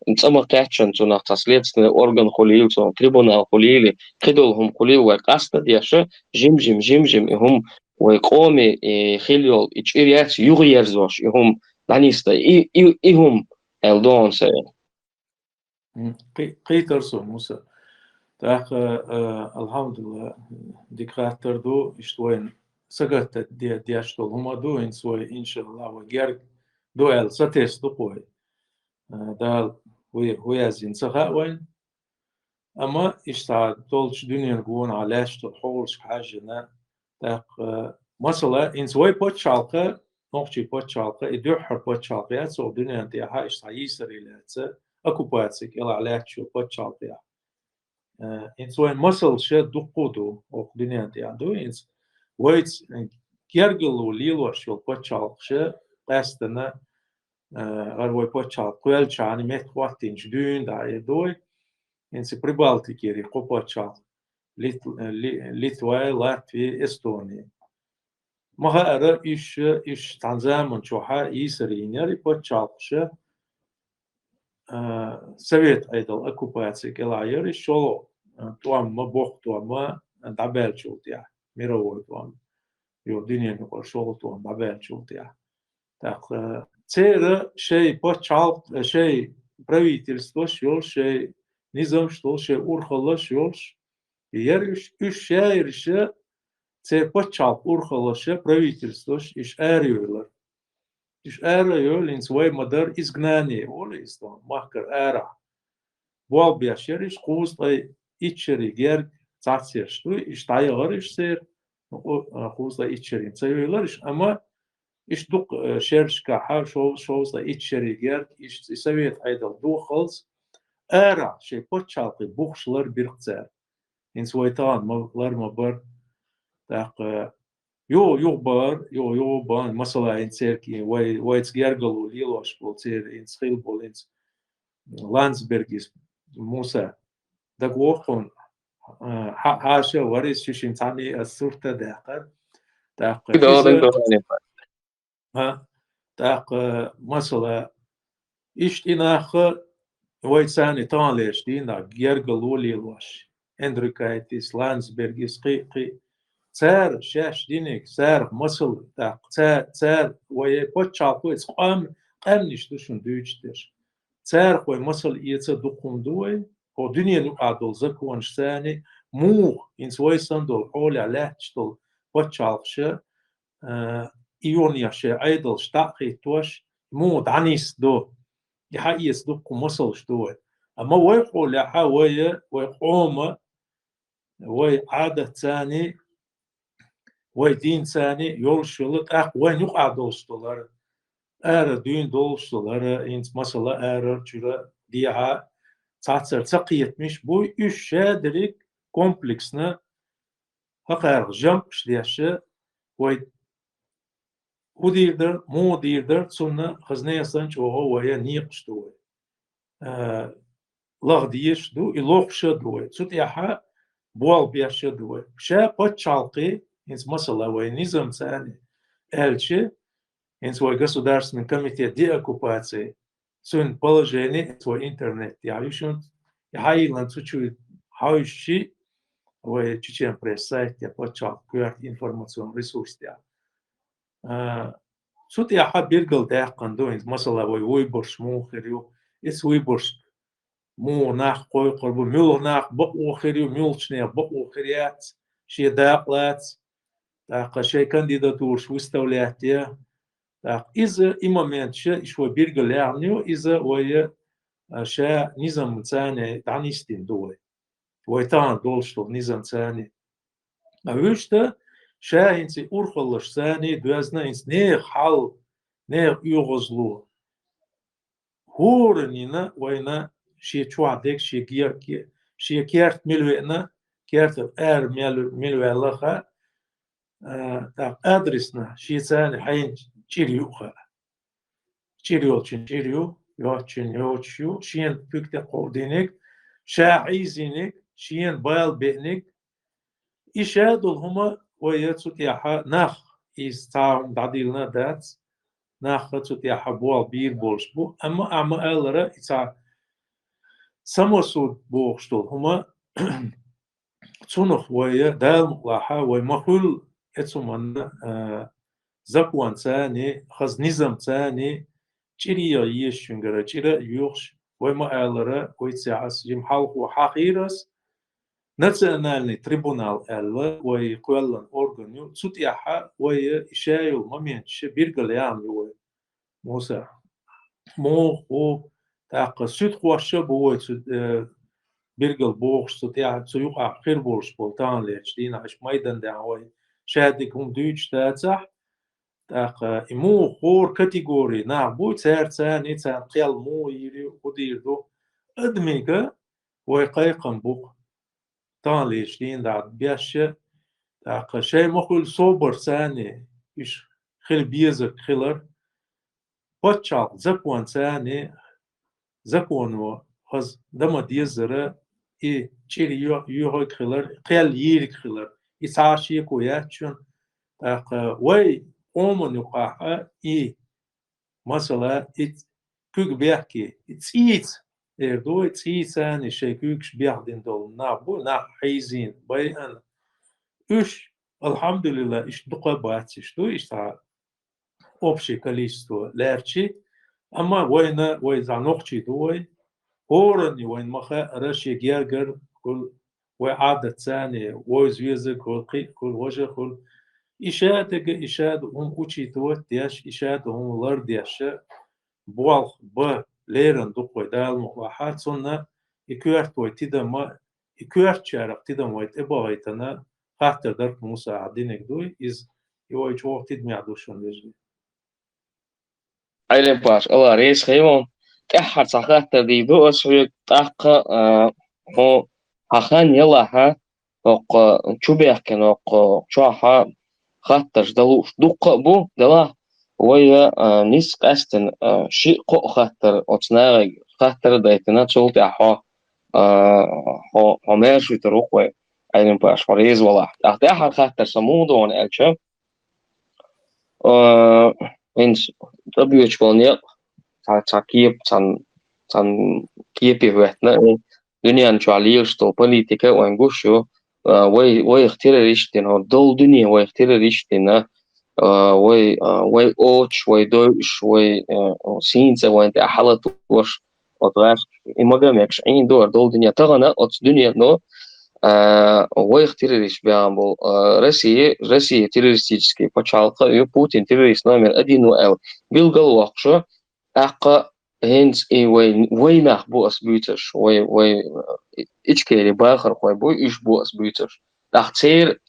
нцамакачан цунахта следственный орган хулил цун трибунал хулили кидолхум хулил ва каста яша жим и хум ва коми и хилил и чириац югиерзош и хум даниста и хум элдон се قيترسو موسى تاخ الحمد لله ديكتاتور دو اشتوين سقطت دي اشتول هما دو إن سوي إن شاء الله وجرد دو ال ستيس دو قوي دال ويا زين سخاء وين أما إشتى دولش دنيا نقول علاش تحولش حاجة تاخ مثلا إن سوي بوتشالقة نوختي بوتشالقة إدوحر بوتشالقة سو دنيا تاعها إشتى يسري لاتس أكو باتسك إلا علاش بوتشالقة إن سوي مثل شيء دقودو أو دنيا تاعدو إن ويتس كيرجلو ليلو شو بوتشالقة قاستنا أروي بوتشالقة قويل شاني مت وقتين جدون داي دوي إن سي بريبالتيكيري قوبوتشالقة ليتواي لاتفي إستوني ما أرى إيش تنظيم شوها يسرين يري بوتشالقة سويت أيضا أكوباتي كلا يري شلو توام ما بوق توام ما دعبال شوتيا ميرو توام يو دنيا نقول شلو توام دعبال شوتيا تاق تير شيء بوتشالق شيء правительство شيل شيء نظام شيء أورخلاش يولش يريش إيش يريش تير بوتشالق أورخلاش правительство إيش أريولر إيش أريول إن سوي مدار إزغناني ولا إستون ماكر أرا بوال بيشريش قوس طي إتشري جير تعسيرش تو إيش تايغرش سير قوس طي إتشري تسويلرش أما إيش دق شرش كحال شو طي إتشري جير إيش سويت أيضا دو خلص أرا شيء بوتشالق بوخشلر بيرقتار إن سوي تان ما بر تاق يو بان مثلا إن سيركي وايتس جيرجلو ليلوش بولتير إن سخيل بولينس لانسبرجيس موسى دق وقون حاشا وريس شيشين تاني السورة داقر داق داق مثلا إيش إناخ وايتساني تان ليش دينا جيرجلو ليلوش اندريكايتيس لانسبرجيس قي تار شاش دينك تار مسل داق تار ويا بوتشالقو قام نيش دوشن دويتش تار ويا مسل يتس دقون دوي او دنيا نقعدول زكوانش ثاني مو إن سوي سندول حول على تشتول بوتشالقش إيونيا شي أيضل شتاقي توش مو دعنيس دو يحيس دقو مسلش دوي أما ويقول لها ويقوم وعادة ثاني ويدين ثاني يولشلت وين يقع دوستلر دين دوستلر إنت مثلا جرا ديها تعتر تقيت مش بوي إيش شادريك كومبلكسنا هقار جمبش دياشة ويد وديردر مو ديردر تسمنا خزنية سنش وهو نيقش دوي لغ ديش دو إلوخش دوي تسوتيها بوال بياش دوي شا بتشالقي إنس مثلا ونظام ثاني ألشي إنس государственный комитет деоккупации سون положение إنس интернет يعيشون يحايلن чуть-чуть هايشي وچичен пресайт я почал кверт информацион ресурс я сут я хабиргал даққандо إنس مثلا ويبرش مو خيريو إس ويبرش مو ناخ قوي قربو ميل ناخ بقو خيريو ميلشنيا بقو خيريات شي داقلات تاق شيء كانديداتور شو استولاتيه تاق إذا إمامات شيء شو بيرجل يعنيو إذا ويا شيء نظام ثاني تعنيستين دوي ويتان دولشتو نظام ثاني أوجته شيء إنسي أورخلش ثاني دوزنا إنس نير حل نير يغزلو هورنينا وينا شيء شوادك شيء كيرت ملوينا كيرت ملويلخا أدرسنا شيء ثاني حين تشيريو يوتشيو شين بيكت قودينك شاعيزينك شين بايل بينك إشادول هما ويتسوتياحا ناخ إستاهم دعديلنا دات ناخ تسوتياحا بوال بير بولشبو أما ألرا إتا سموسود بوغشتول هما تسونخ ويا دال مقلاحا ومخول اتسومان زكوان ثاني خز نظام ثاني تشيريا يشنغرا تشيرا يوخش وما ألرا ويتسعس جم حلق وحقيرس ناتشنالني تريبونال ألا ويقولن أورغانيو تسوتياحا ويشايو ممينش بيرجل يعملوا موسى مو هو تاق سوت خوشة بوي بيرجل بوغش تاع تسويق خير بوغش بولتان ليش دينا إيش ميدان دعوي شادك هم دوتش تاع تاق إمو خور كاتيجوري بو تسار تاني تاع قيال مو يري وديردو أدميكا ويقيقن بوق تان ليش دين دعد بيش تاق شيء مخل صوبر ثاني إيش خل بيزك خلر باتشال زكوان ثاني زكوانو خز دما ديزرا تشيري يو خلر قيال ييرك خلر إسعاشي كوياتشون تاق وي أومن يقاها مثلا كوك بيحكي تسيت إردو تسيت ثاني شيء كوكش بيحدين دول نابو حيزين باي أنا إيش الحمد لله إيش دقة باتش تو إيش تا общее количество лерчи أما وين زعنوقتي دوي هورني وين مخا رشي جيرجر كل وعادة ثانية ويزويز كل وجه كل إشاد هم أوتشي توت دياش إشاد هم لر دياش بوال ليرن دقوي دال مقاحات صنع إكوارت وي تيدا ما إكوارت شارق تيدا ويت إباغيتنا خاطر درك مساعدينك دوي إز يوي جوه تيد ميعدوشون لجي Aynen baş. Olar es hayvan. Tahar sahata di bu asri taqa ho hahan yalla ha oq chubehken oq chaha khatar dalu duqa bu dala ويا نيس قاستن شيء قو خاطر أتصنع خاطر دايتنا تشوت أحوا هو ماشي تروح وين أين باش فريز ولا أحد خاطر سمود وان ألشة إنس تبيوش بنيا تاكيب تان كيب يفتنا دنيا نشوالير ستو بوليتيكا وانغوشو وي اختيار ريشتين هو دول دنيا وي اختيار ريشتين وي اوتش وي دوش وي سينزا وين حالت وش وطراش إمجامكش عين دول دنيا تغنى أت دنيا نو وي اختيار ريش بيعمل Россия террористический почалка и Путин террорист номер один эл بيلقى وقشه أقا هنس وي محبوس بيتش وي إشكالي باخر بو إيش بوس بيتش أختير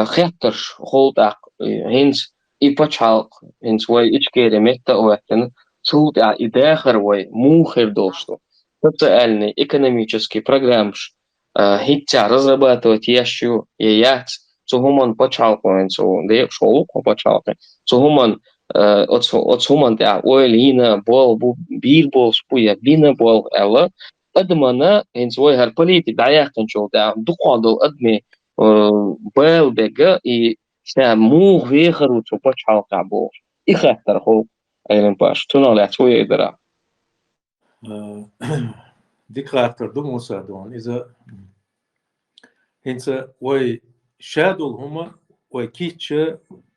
خطرش خولد هنس إبتشالق هنس وي إشكالي متى وقتن سود إداخر وي موخر دوستو социальный экономический программш هيتشا разрабатывать ящу яят цугуман почалко цу де шоу почалко цугуман от суман да ойлина бол бу бир бол спуя бина бол ала адмана هنس وي هر политик даяқтан шо да дуқадол адми бел бега и ста мух вехару цу почалка бол ихаттар хол айрен паш туналя цуя идара ديكتاتور دو موسادون إذا هنسا وي شادول هما وي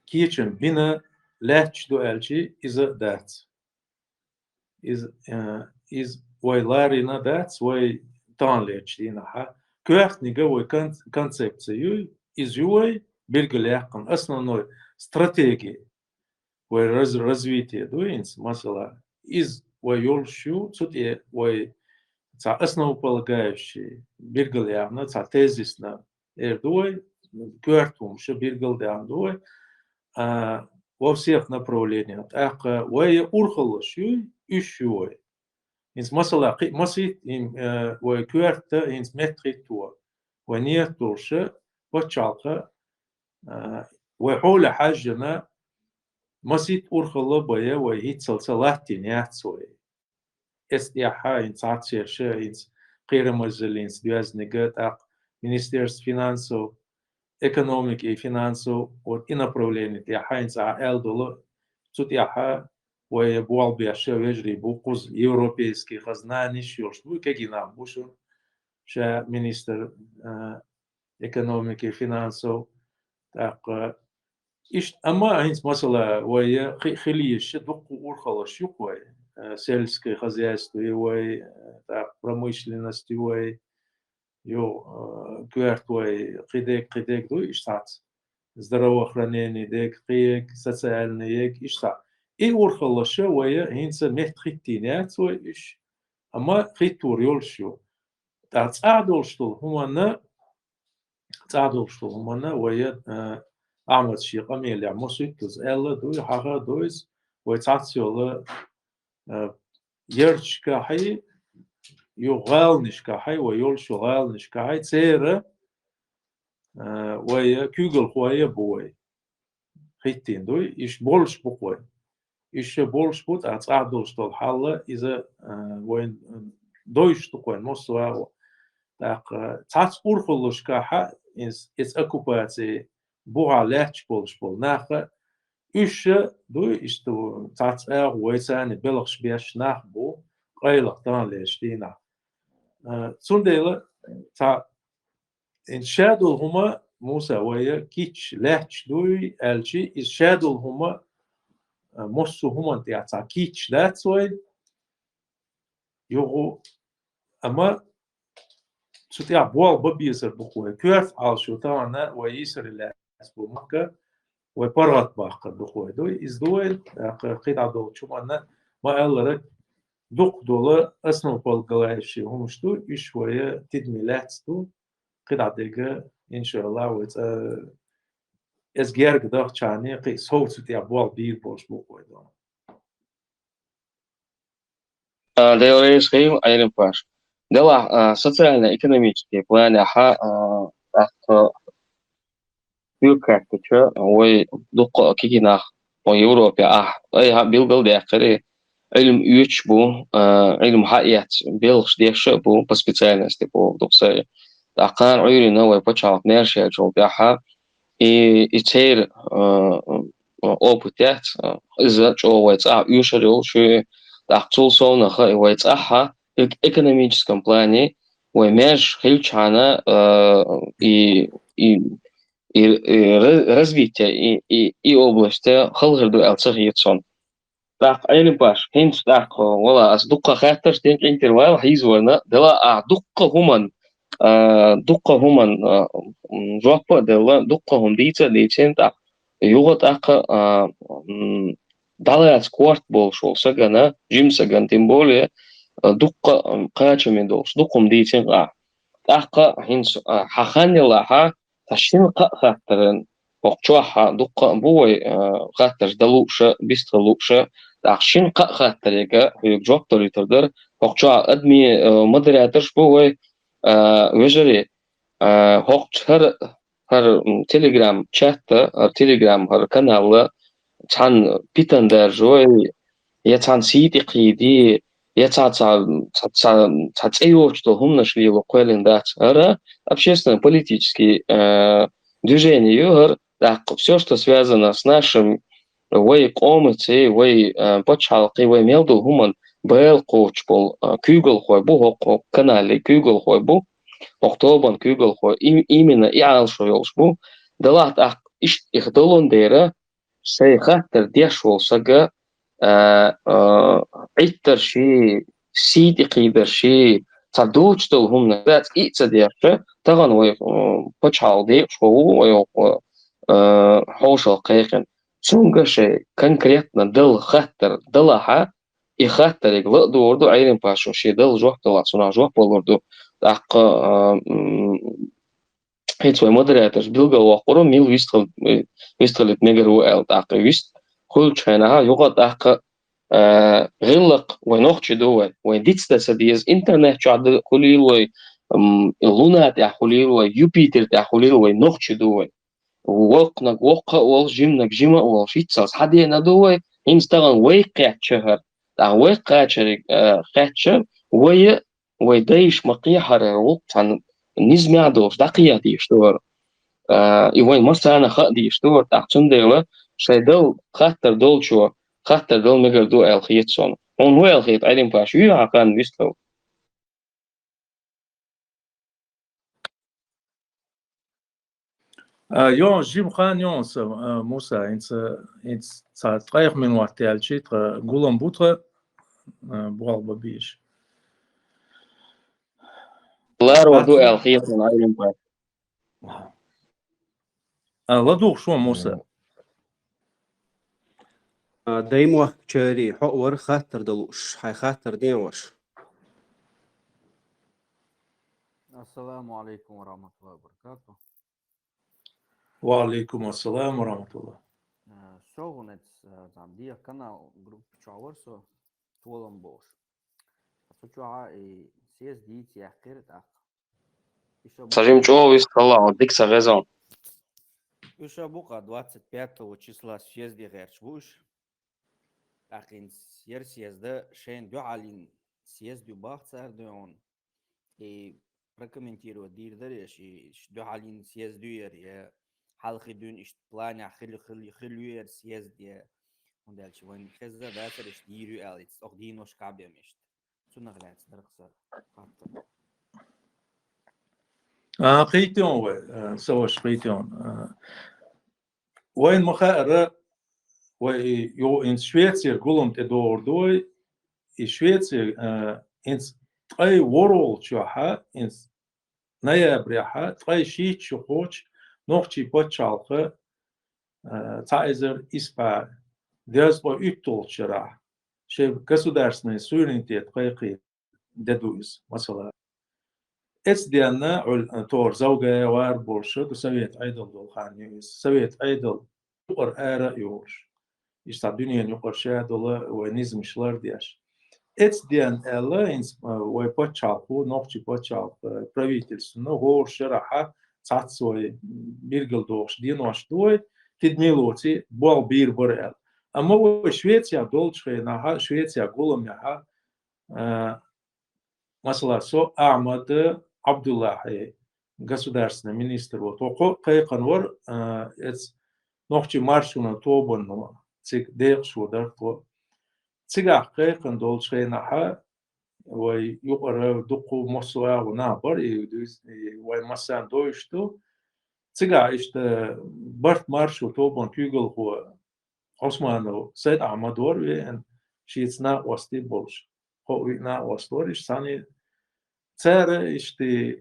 كيتشن بنا لاتش دو ألجي إذا دات إز وي لارينا دات وي تان لاتش دينا ها كوارت نيجا وي كونسبتسيو إز يوي بيرجلياقن أصلا نوي استراتيجي وي развитие دو إنس مثلا إز وي يولشو تسوتي وي ца основополагающий биргал явно, ца тезисно эрдуй, квартум, что биргал явно, во всех направлениях. Ах, вое урхалашью, ищуй. Инс масала, масит им вое кварта, инс метритуа. Вое нет турше, почалка, вое холя хажжана, масит урхала бая, вое хитсал салатин яцуй. استياحة إنس عطشة إنس غير مجال إنس بياز نجات Министерство финансов, экономики и финансов, вот и направление тяха إنس عائل доло, тут яха, ويا بوال بياشة وجري بوقز европейский خزناني شيوش بو كجينا بوشو شا министр экономики и финансов, так إيش أما إنس مثلا ويا خليش دق ورخلش يقوي сельское хозяйство, промышленность, квертвой, кидек, иштат, здравоохранение, дек, социальный, иштат. И урхалаша, хинца мехтхиттинят, иш, ама хиттур ёлшо. تعادل همانا ويا عمل شيء قميل يعني موسيقى إلا دوي حاجة دويس ويتعطيولا يرش كحي يغال نشكحي ويولش غال نشكحي تيرة ويا كوغل خويا بوي خيتين دوي إيش بولش بقوي إيش بولش بوت تعادل حالة إذا وين دويش تقوين مصر تعس أورخلش كحا إس أكوباتي بوها لاتش بولش بول ناخا إيش دوي إيش تو تعس ويساني بلغش بيش ناخ بو قيلق تان ليشتينا سنديلا تا إن شادل هما موسى ويا كيتش لاتش دوي ألشي إس شادل هما مصو هما تا كيتش لاتسوي يوغو أما سوتيا بوال ببيزر بخوي كيف على شو تاعنا ويسر الناس بمكة وبرغت باخر بخوي دوي إزدوي قيد عدو شو معنا ما ألرك دوق دولا أصلا بالقلاش هم شتو شوية تدميلات تو قيد عديجا إن شاء الله وت إزجار قدر شاني قي صوت سوتيا بوال بير بوش بخوي دون ده يوريس خيم أيرن باش ده социально-экономические планы بيوكاتشا ويدق كينا ويوروبا أي بيلبل داخري علم يوتش بو علم حقيقة بيلش ديش بو بسبيциальности بو دقسي دقان عيرنا ويبتشعط نيرشي جو بيها и теперь опытят إذا جو ويتسع يوشريو شو دقتول صونخ ويتسعها в экономическом плане وماش خيلشانا и развитие и области خلغردو الصغيرсон так أين باش هنش так ولا أصدق خاطر تين انترвал هيزورنا دلا أصدق همان جوابا دلا دقهم ديتين так يوغا так دالات كوارت болшол сагана жим саган тем более دق قاچمن دوش دقهم ديتين так هنش حخانيلا تشين خاطرن وقتها دق بوي خاطر دلوشة بيستلوشة تشين خاطريجا يجوب تريتردر وقتها أدمي مدرياترش بوي وجري وقت هر تليجرام شات هر تليجرام هر كانال تان بيتندر جوي يتان سيدي قيدي يتان تايوش то همناشли وقوالين دات ара общественно-политический движение югор, так все, что связано с нашим вей комыцей, вей почалкой, вей мелду гуман бел коучпол, кюгл хой бу канале кюгл хой бу, октобан кюгл хой именно и алшойолш бу, дала так их долондера сей хаттер дешвол сага иттер сиди қидер تدوجتل هم نبات إيتديرش تغن وي بتشال دي شو وي حوشل قيقن شونغشي конкретно دل خطر دلها и خطرك لدوردو عيرين باشو شي دل جوح دل سنا جوح بولوردو داق هيت وي مودريترز بيلغا وقرو ميل ويستلت ميجرو ال داق ويست كل چينها يوغا داق غلق ونوخش دوي وديتستا سديز انترنت شعد خليل وي لونا تاع خليل وي يوبيتر تاع خليل وي نوخش دوي وقنا وقا وال جيمنا جيما وال شيتساس حدينا دوي انستغرام وي قاتشهر تاع وي قاتشر قاتشر وي دايش مقيحر وقت عن نزمع دوش دقيا ديش دور اي وين مثلا خ ديش دور تاع تنديلا شيدل خاطر دولشو خاطر دول ميجردو الخيتسون اون ويل خيت ايدين باش يو عقان ويستو يون جيم خان يون موسى انت تريخ من وقت الشيتر غولم بوتر بغلبة بيش لا ردو الخيط من عيلم باش لا دوغ شو موسى دايما شاري حقور خاطر دلوش هاي خاطر ديوش. السلام عليكم ورحمة الله وبركاته. وعليكم السلام ورحمة الله. Šovnec zamdija kanālu grupu čaurso tolam boš. Pačuā и съездить я киртак. Сажим чего исталла, дикса резон. Еще бука 25 числа съезде герчбуш. Акин съезда шен дюалин съезду бахцар дюон. И прокомментирую дирдереш и дюалин съезду я حلقة دون إشت بلانع خلوير سيزدي وندالش وين خزة داتر إشت ديرو أليتس أو دينوش كعبيا مشت سنة غلات درقصة قيتون سوش قيتون وين مخاطر ويو إن شويتسير قولم تدور دوي إن شويتسير إن أي ورول شوحة إن نيابريحة أي شيء شوخوش نوخشي بوتشالخة تايزر إسبا ديز بو يتولشرا شيء государственный суверенитет قيقي ددويز مثلا إتس ديالنا تور زوجة وار بورشة سويت أيدل دول خانيوز سويت أيدل يقر آرا يورش إشتا دنيا يقر شادل ونزم شلر دياش إتس ديان ألا إنس وي بوتشالخو نوخشي بوتشالخ правительство هورشرا تاتسوي بيرجل دوش دينوش دوي تدميلوتي بول بير برال اما و شويتسيا دولشخينا شويتسيا قولميها مثلا سو احمد عبد الله государственный министр вот кайканвар эц нохчи маршуна тобон цик дершудар то цига кайкан долшхейна وي يقرأ دقو مصوا ونابر وي مسان دوشتو تيجا إشت برت مارشو توبون تيجل هو عثمانو سيد أحمدور وين شيتنا وستي بولش هو وينا وستور إش ثاني ترى إشتي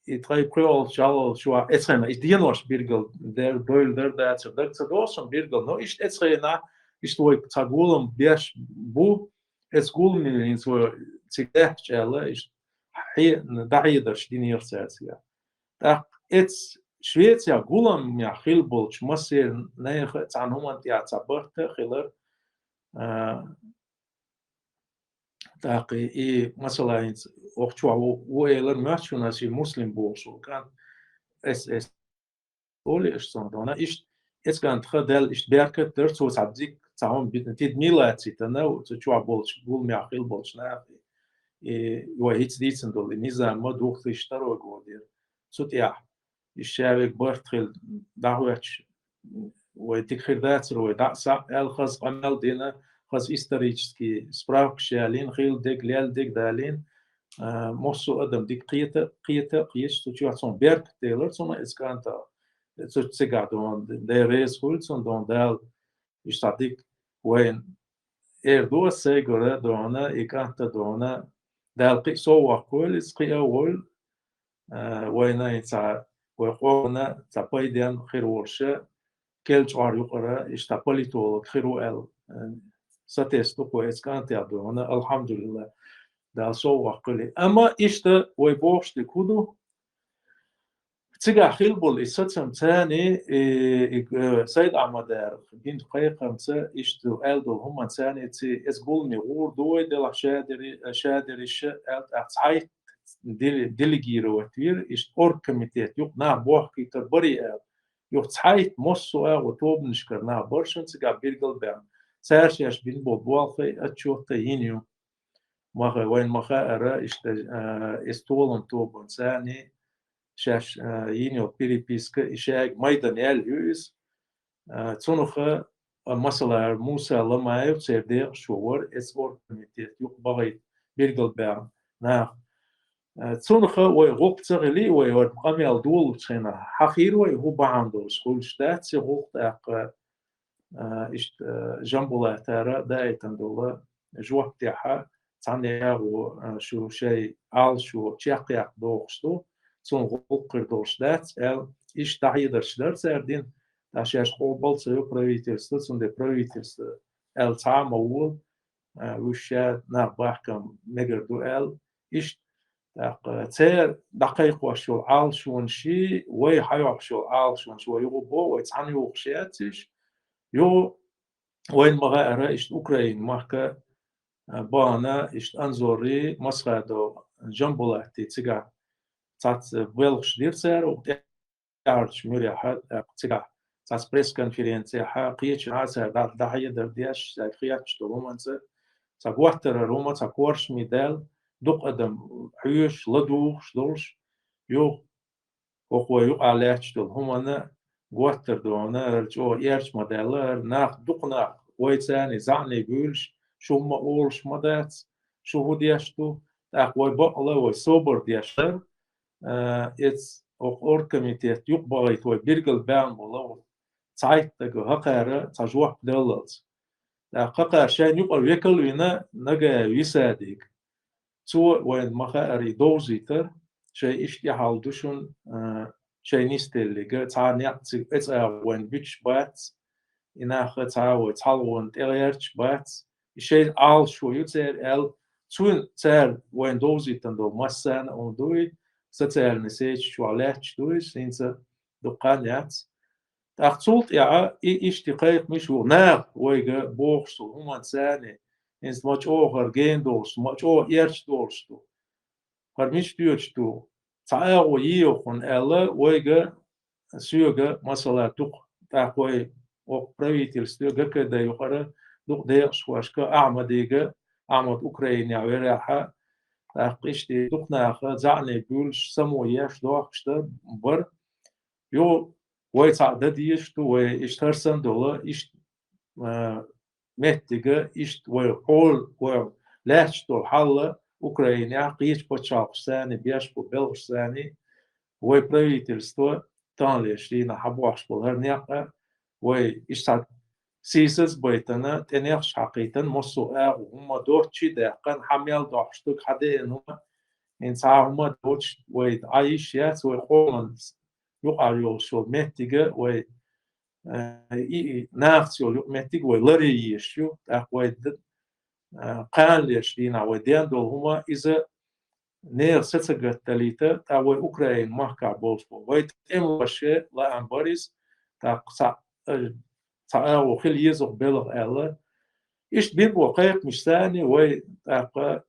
يتغي كرول شال شو إتخنا إش دينوش بيرجل در دويل در داتر در تدوسم بيرجل نو إش إتخنا إش توي تقولم بيش بو اسكول من سو تيجاه شاله إيش حي دعيدرش دينير ساسيا تا إتس شويتيا قولم يا خيل بولش مصير نيخ عنهم أنت يعتبرت خيلر تاقي إيه مثلا وقتوا ويلر ماشونا سي مسلم بولشو كان اس أولي إيش صندونا إيش إيش كان تخدل إيش بيركت درت سو تعبديك تعاون بتنتيد ميلاتي تناو تشوع بولش قول مع خيل بولش نافي وهيت ديتن دول النظام ما دوخ يشتروا جودير سوتيح الشابك برتخل دعوتش وتكخير داتر ودع سا الخز قمل دينا خز استريتشكي سبراك شالين خيل ديك ليال ديك دالين موسو أدم ديك قيته قيش تشوع صون بيرك تيلر صون إسكانتا تشجع دون ديريس هولسون دون دال يشتاديك وين دو سيجورة دونا إكانتا دونا دالقي سوا كل إسقي أول وين يتع وقونا تبايدين خير ورشة كل شعار يقرأ يشتبالي طول خير ال ستيستو كويس كانتا دونا الحمد لله دال سوا كل أما إشتا ويبوش تكودو تيجا خيلبول إستم ثاني سيد أحمد بنت قيقمسة إشتو ألدو هم ثاني تي إسقول نور دوي دل شادريش أتعيد ديليجيرو وتير إشت أور كميتات يق نا بوح كي تبري يق تعيد مصوا وتوب نشكرنا برشن تيجا بيرجل بام سارشيش بين بوالخي أتشوف تينيو ما وين ما خير إشت استولن توبن ثاني شاش ينيو بيريبيسك إشاق ميدان ياليوز تونخ مثلا موسى لما يوتسير دير شوور اسور كميتيت يقبغي بيرجل بام نا تونخ ويغوق تغلي ويورد قاميال دول تشينا حقير ويهو بعندو سكول شتات سيغوق اق إشت جنبولا تارا دايتن دولا جواب تاعها تعنيغو شو شيء عال شو تشاقيق دوغشتو تون غوقر دوغشدات إيش تعيدرشدر سردين تاشاش قوبل سيو правительство تون دي правительство تعمول وشاد ناباحكم مجردو إيش تير دقيق وشو عال شون شي وي حيوق شو عال شون شو يغبو ويتعني وخشياتش يو وين مغايرة إيش أوكرين ماركا بانا إيش أنزوري مسخدو جنبولاتي تيجا تات بلغش ديرسر وتعرش مريحة تيجا تات بريس كونفرنسيا حقيقة هذا ده هيدر ديش زي خياتش ترومانسر تقوتر روما تقورش ميدال دوق أدم حيوش لدوش دولش يو وقوة يو عليش دول هما قوتر دونا رجو إيرش مدالر ناخ دوق ناخ ويتاني زعني بولش شو ما أولش مدات شو هو ديشتو تاق وي بقلا وي صبر ديشتر إتس أور كميتيت يق بايت وي بيرجل بان بولو تايت تاقو هقارة تجوح دولت تاق شان يقل ويكل وينا نجا ويساديك تو وين مخاري دوزيتر شيء إشتي حالدوشون شيء نيستيلي تا نيقتي إتس وين بيتش بات إنها خطأ تعلون تغيرش بات شيء عال شو يتر تون تر وين دوزيتن دو مسان أو دوي ستر نسيج شو عليش دوي سينس دقانيات تأخذت يا إشتقاق مش هو نار ويجا بوخسو هم إنساني إنس ماش أوهر جين دوس ماش أو إيرش دوستو هرمش ديوشتو تعاو ييوخن ألا ويجا سيوجا مثلا تق تأخوي وправительство كده يقرأ دوق ده شواشكا أعمد أوكرانيا وراحة تأخيشتي دوقنا أخذ زعني بولش سموياش دوقشتا بر يو ويتعدد يشتو ويشترسن دولا إشت مهتجة إشت ويقول ولاش حل أوكرانيا قيش بتشاقساني بيش ببلغساني وправительство تانليشتينا حبوحش بالهرنيقة وإشتاد سيسس بيتنا تنيخش حقيقة مصوئة وهم دوتشي داقن حميال دوحشتوك حدي إنهم إنسا هم دوتش ويد عايشيات ويقومن يقع يولشول مهتيجة وي ناخت يول مهتيج ويلري يشيو تاق ويد قانليشتينا ويدين دول هما إذا نير ستسجت تليتا تاوي أوكرين محكا بولسبو ويت إموشي لا أمباريس تاق تعاو خل يزق بلغ ألا إيش بيبو قيق مش ثاني وي تاق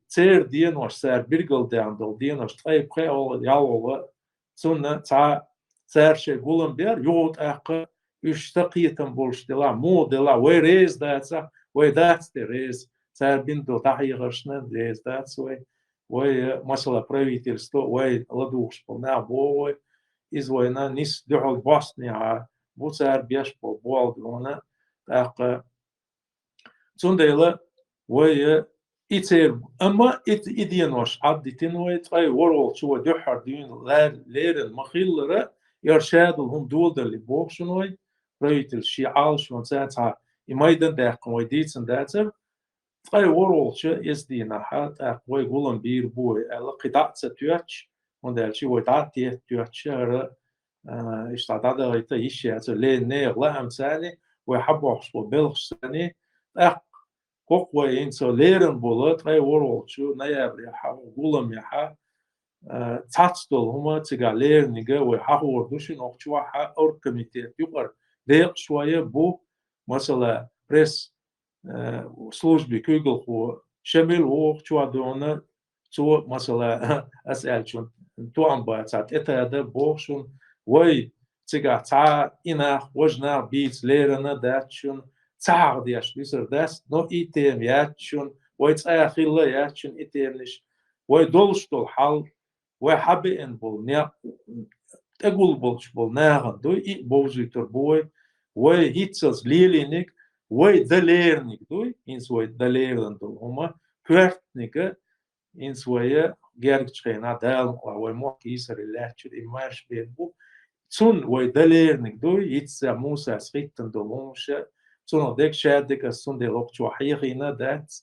تير دين وش سار بيرجل داندل دين وش طيب قيق يالولا سنة سار شي قولن بير يوت تاق إيش تقيتن بولش دلا مو دلا وي ريز داتسا وي داتس دي ريز سار بيندو تحي غرشنا ريز داتس وي مثلا правительство وي ладуш полна бой из война нис дюхал Босния بوسار بيش بوالدونا تاق تنديلا وي إتير أما إدينوش عدتين وي تاي ورول شو دحر دين ليرن مخيلرة يرشاد هم دول اللي بوشنوي правительство شيعال شو نساتها إمايدن داق وي ديتن داتر تاي ورول شو إزدينا حتى وي قولن بير بوي ألا قطعت ستوتش وندال شو ويتعطي توتش اشتعداد غيتا يشي لين نير لا أمثالي ويحبوا حصول بلغش ثاني قوة إنسو ليرن بولت غي ورول شو نياب ريحا وقولم يحا تاتستول هما تيغا ليرنيغا ويحاقو وردوشي نوخشوا حا أور كوميتيت يقر ديق شوية بو مثلا بريس службе كيغل خو شميل وخشوا دونا تو مثلا أسأل شون تو عم باعتات إتا بوخشون وي تيجا إنا وجنا بيت ليرنا داتشون دياش بيسر داس نو إيتيم ياتشون وي تأخيلا ياتشون إيتيمنش وي دولش دول حال وي حبي إن بول نيا تقول بولش بول ناغن دو إي بوزيتر بوي وي هيتسلز ليلينيك وي دليرنيك دو إنس وي دليرن دول هما كوارتنيك إنس وي جارجتشينا دال وي موك يسر اللاتشر إمارش بيبو تون وي دليرنيك دو يتسا موسى سخيتن دولونشا سونو ديك شادك السون دي لوقت وحيخينا دات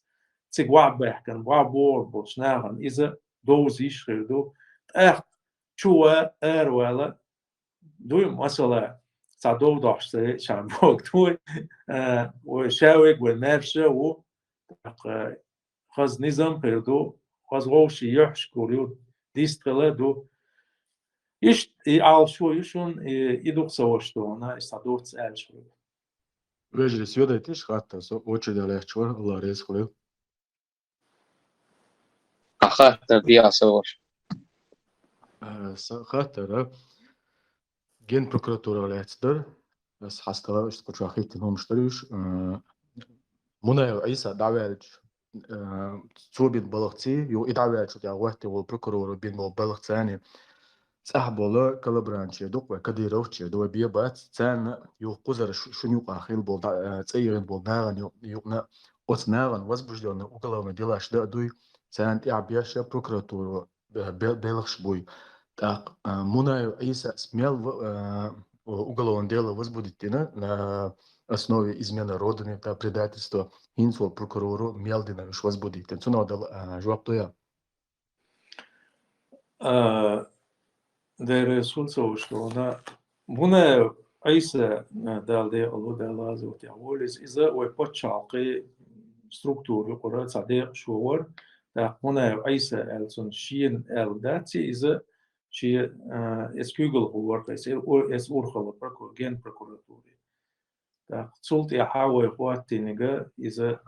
تيك وعبه كان وعبور بوشناغن إذا دوزيش خيردو أخ شوى ولا دوي مثلا صدو داشته شنبوك دوي وشاوك والمرشة و خاز نظام خيردو خاز غوشي يحش كوريو ديستغلا دو إيش على شو يشون يدوق سواشتو أنا استعدوت سأل شوي Vežris jodētiš hattas, oči dalēčvar, Allah reiz khulil. خاطر دي أصور Hattara, gen prokuratura lētsdar, بس حاسة اشتكوا أخيتي هم اشتريش منى عيسى دعوالج سو بيت بلغتي يو إدعوالج يا وقتي والبروكورور بين بلغ ثاني صاحب والله كالبرانشي دوق كديروتشي دو بيبات ثان يو قزر شنو أخيل بول تسيرن بول نارن يو أتنارن وزبجدون وكلام ديلاش دوي ثان تعبيش بروكورور بلغش بوي так منى عيسى смел уголовное дело возбудить на основе измены родины, предательства, инфо прокурору Мелдинович возбудить. Это надо жвап то я. ده رسول سوشلونا هنا عيسى دال دي الله دال زوتي أوليس إذا ويبتشاقي ستركتور يقرأ صديق شوور ده هنا عيسى ألسون شين ألداتي إذا شيء اسكوغل هو قيسير أو اس أورخل بركور جن بركوراتوري ده صلت يحاول يقوات نجا إذا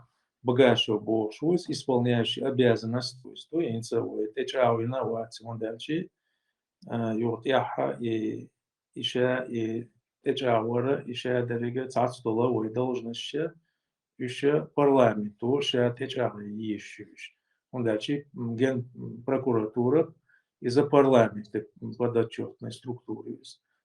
بقاشوا بوشوس исполняющий обязанность то есть وتجاوبنا واتسون دالشي يغطيها إشاء تجاورة إشاء درجة تعصدلا ويدلجنش إشاء парламенту إشاء تجاويش وندالشي جن прокуратура из-за парламента подотчетной структуры.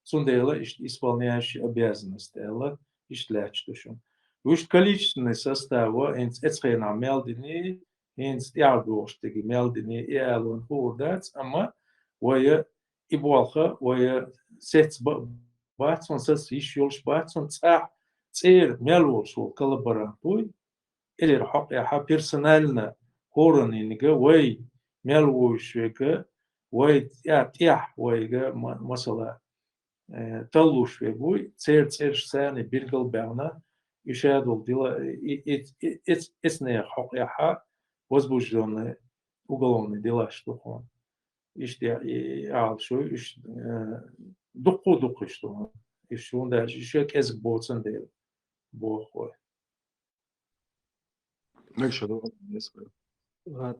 Сундела исполняющий обязанности, ела иштлячтушун. Уж количественный состав, эцхена мелдини, инс ярдоштеги мелдини и элон хурдац, ама ويا إبوالخا ويا سيت باتسون سس يشيولش باتسون تسير ميلوش وكالبرانتوي إلي رحق يحا بيرسونالنا كورني نيجا وي ميلوش ويكا وي تيح ويجا مثلا تلوش ويبوي تسير ساني بيرقل بعنا يشادول ديلا إسني حق يحا وزبوجدون уголовный ديلاش تخون işte alşu iş duqu işte iş onda işe kez bolsun değil bu koy Nekşadu.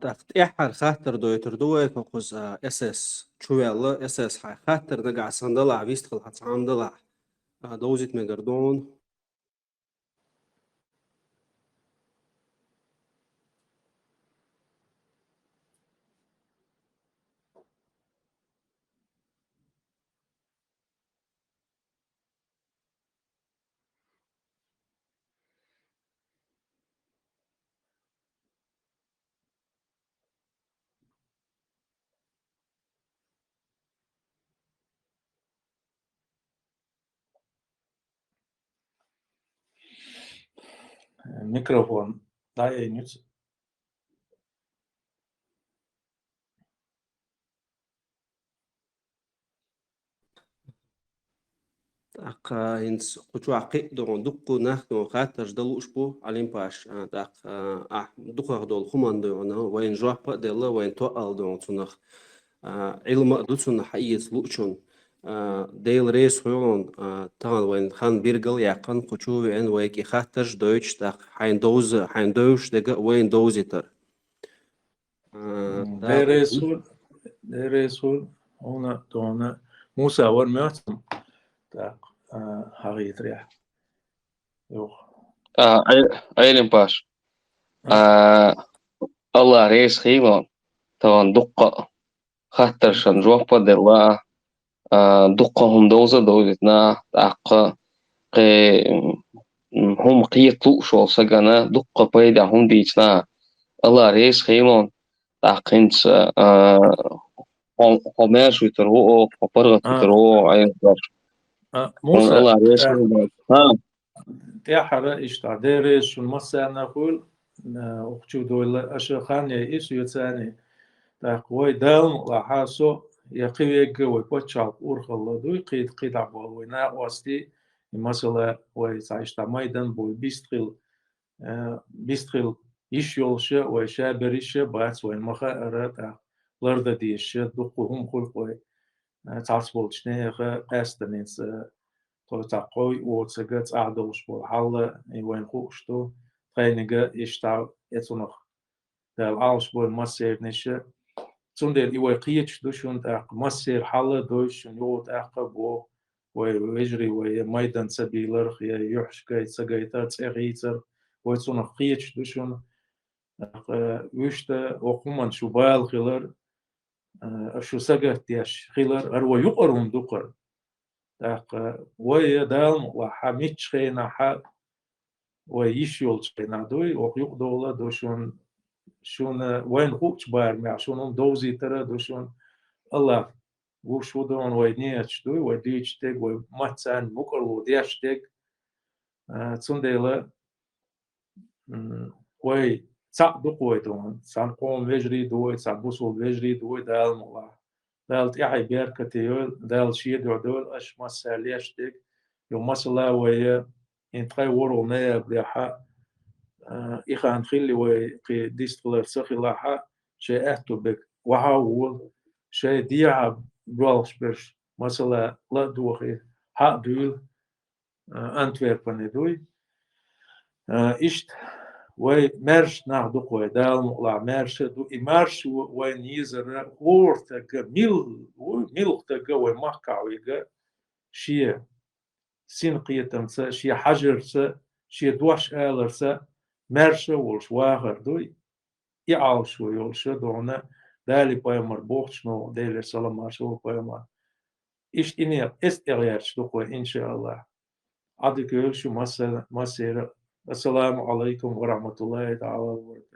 تفتح خاطر دو يتردوه كوز اساس شو يلا اساس خاطر دقع صندلع فيست خل صندلع دوزت مقردون mikrofon daje nic تاق إنس قطوع قيدون دقو ناخدون خاطر دلو أشبو عليم باش تاق دقو دول خمان دون وين جوح بدلا وين توقل دون تنخ علم دوتون حقيقة لوچون ديل ريس هون تان وين خان بيرجل يقن قطوع وين ويكي خاطر دوتش تاق حين دوش دقا وين دوزيتر de resul ona tona Musa var mötsum tak hagitria yok أيلين باش الله ريس خيلون طبعا دقة خاطر شن جواب بدلا دقة هم دوزتنا تعق هم قيتلو شو سجنا دقة بيدا هم ديتنا الله ريس خيلون تعقنت قماش ويتروه وبرغت ويتروه أيلين باش Musa الله ريس خيلون تحرى إشتادرس شو مسنا كل وقتو دول أشخاني إيش يتساني تقوي دلم لحاسو يقوي جوي بتشاب أورخلا دوي قيد عبال ونا واستي مثلا ويسعيشتا مايدن بوي بيستخل يشيولشة ويشابريشة باتس وين مخا أراد لرد ديشة دقوهم خلقوي تعصبول شنيخة قاستنينس تقوي وتسجت أعدلش بول حالة وين خوشتو تغينيجا يشتاو يتنخ دال عالش بول مسير نشة تندل إيوه قيتش دوشون تاق مسير حالة دوشون يوت أقبو ويجري وميدان سبيلر يحشكي تسجيتا تسغيتر ويتنخ قيتش دوشون ويشتا وقومان شو بايل خلر شو سجت ياش خلر أروا يقرون دقر تاق ويدال وحميتش خينا حق ويشيول شينا دوي ويق دولا دوشون شون وين خوش بار مع شون دوزي ترى دوشون الله وشو دون وينيش دوي وديش تك وماتسان مكر وديش تك تسنديلا وي تصدق ويدون سانقوم وجري دوي سابوسول وجري دوي دال ملا دال تيحي بيركتيول دال شيد ودول أش مساليش تك يوم مسلا ويا إنتقي ورو نيا بليحة إخان خلي وقي ديستغلر سخي لاحة شيء أهتو بك وحاول شيء ديعب بروالش برش مثلا لا دوخي حق دول أنتويربن دوي إشت وي مرش ناخدوك وي دال مقلع مرش دو إمارش وي نيزر غورتك ميلغتك وي محكاويك شيء سين تمسا شيء حجرسا شيء دوش آلرسا مرشة والش واغر دوي يعال شو يولشة دونا دالي بايمر بوخشنو دالي سلام شو بايمر إيش إني إستغيرش دوكوي إن شاء الله عدك يولشو مسيرة السلام عليكم ورحمة الله تعالى وبركاته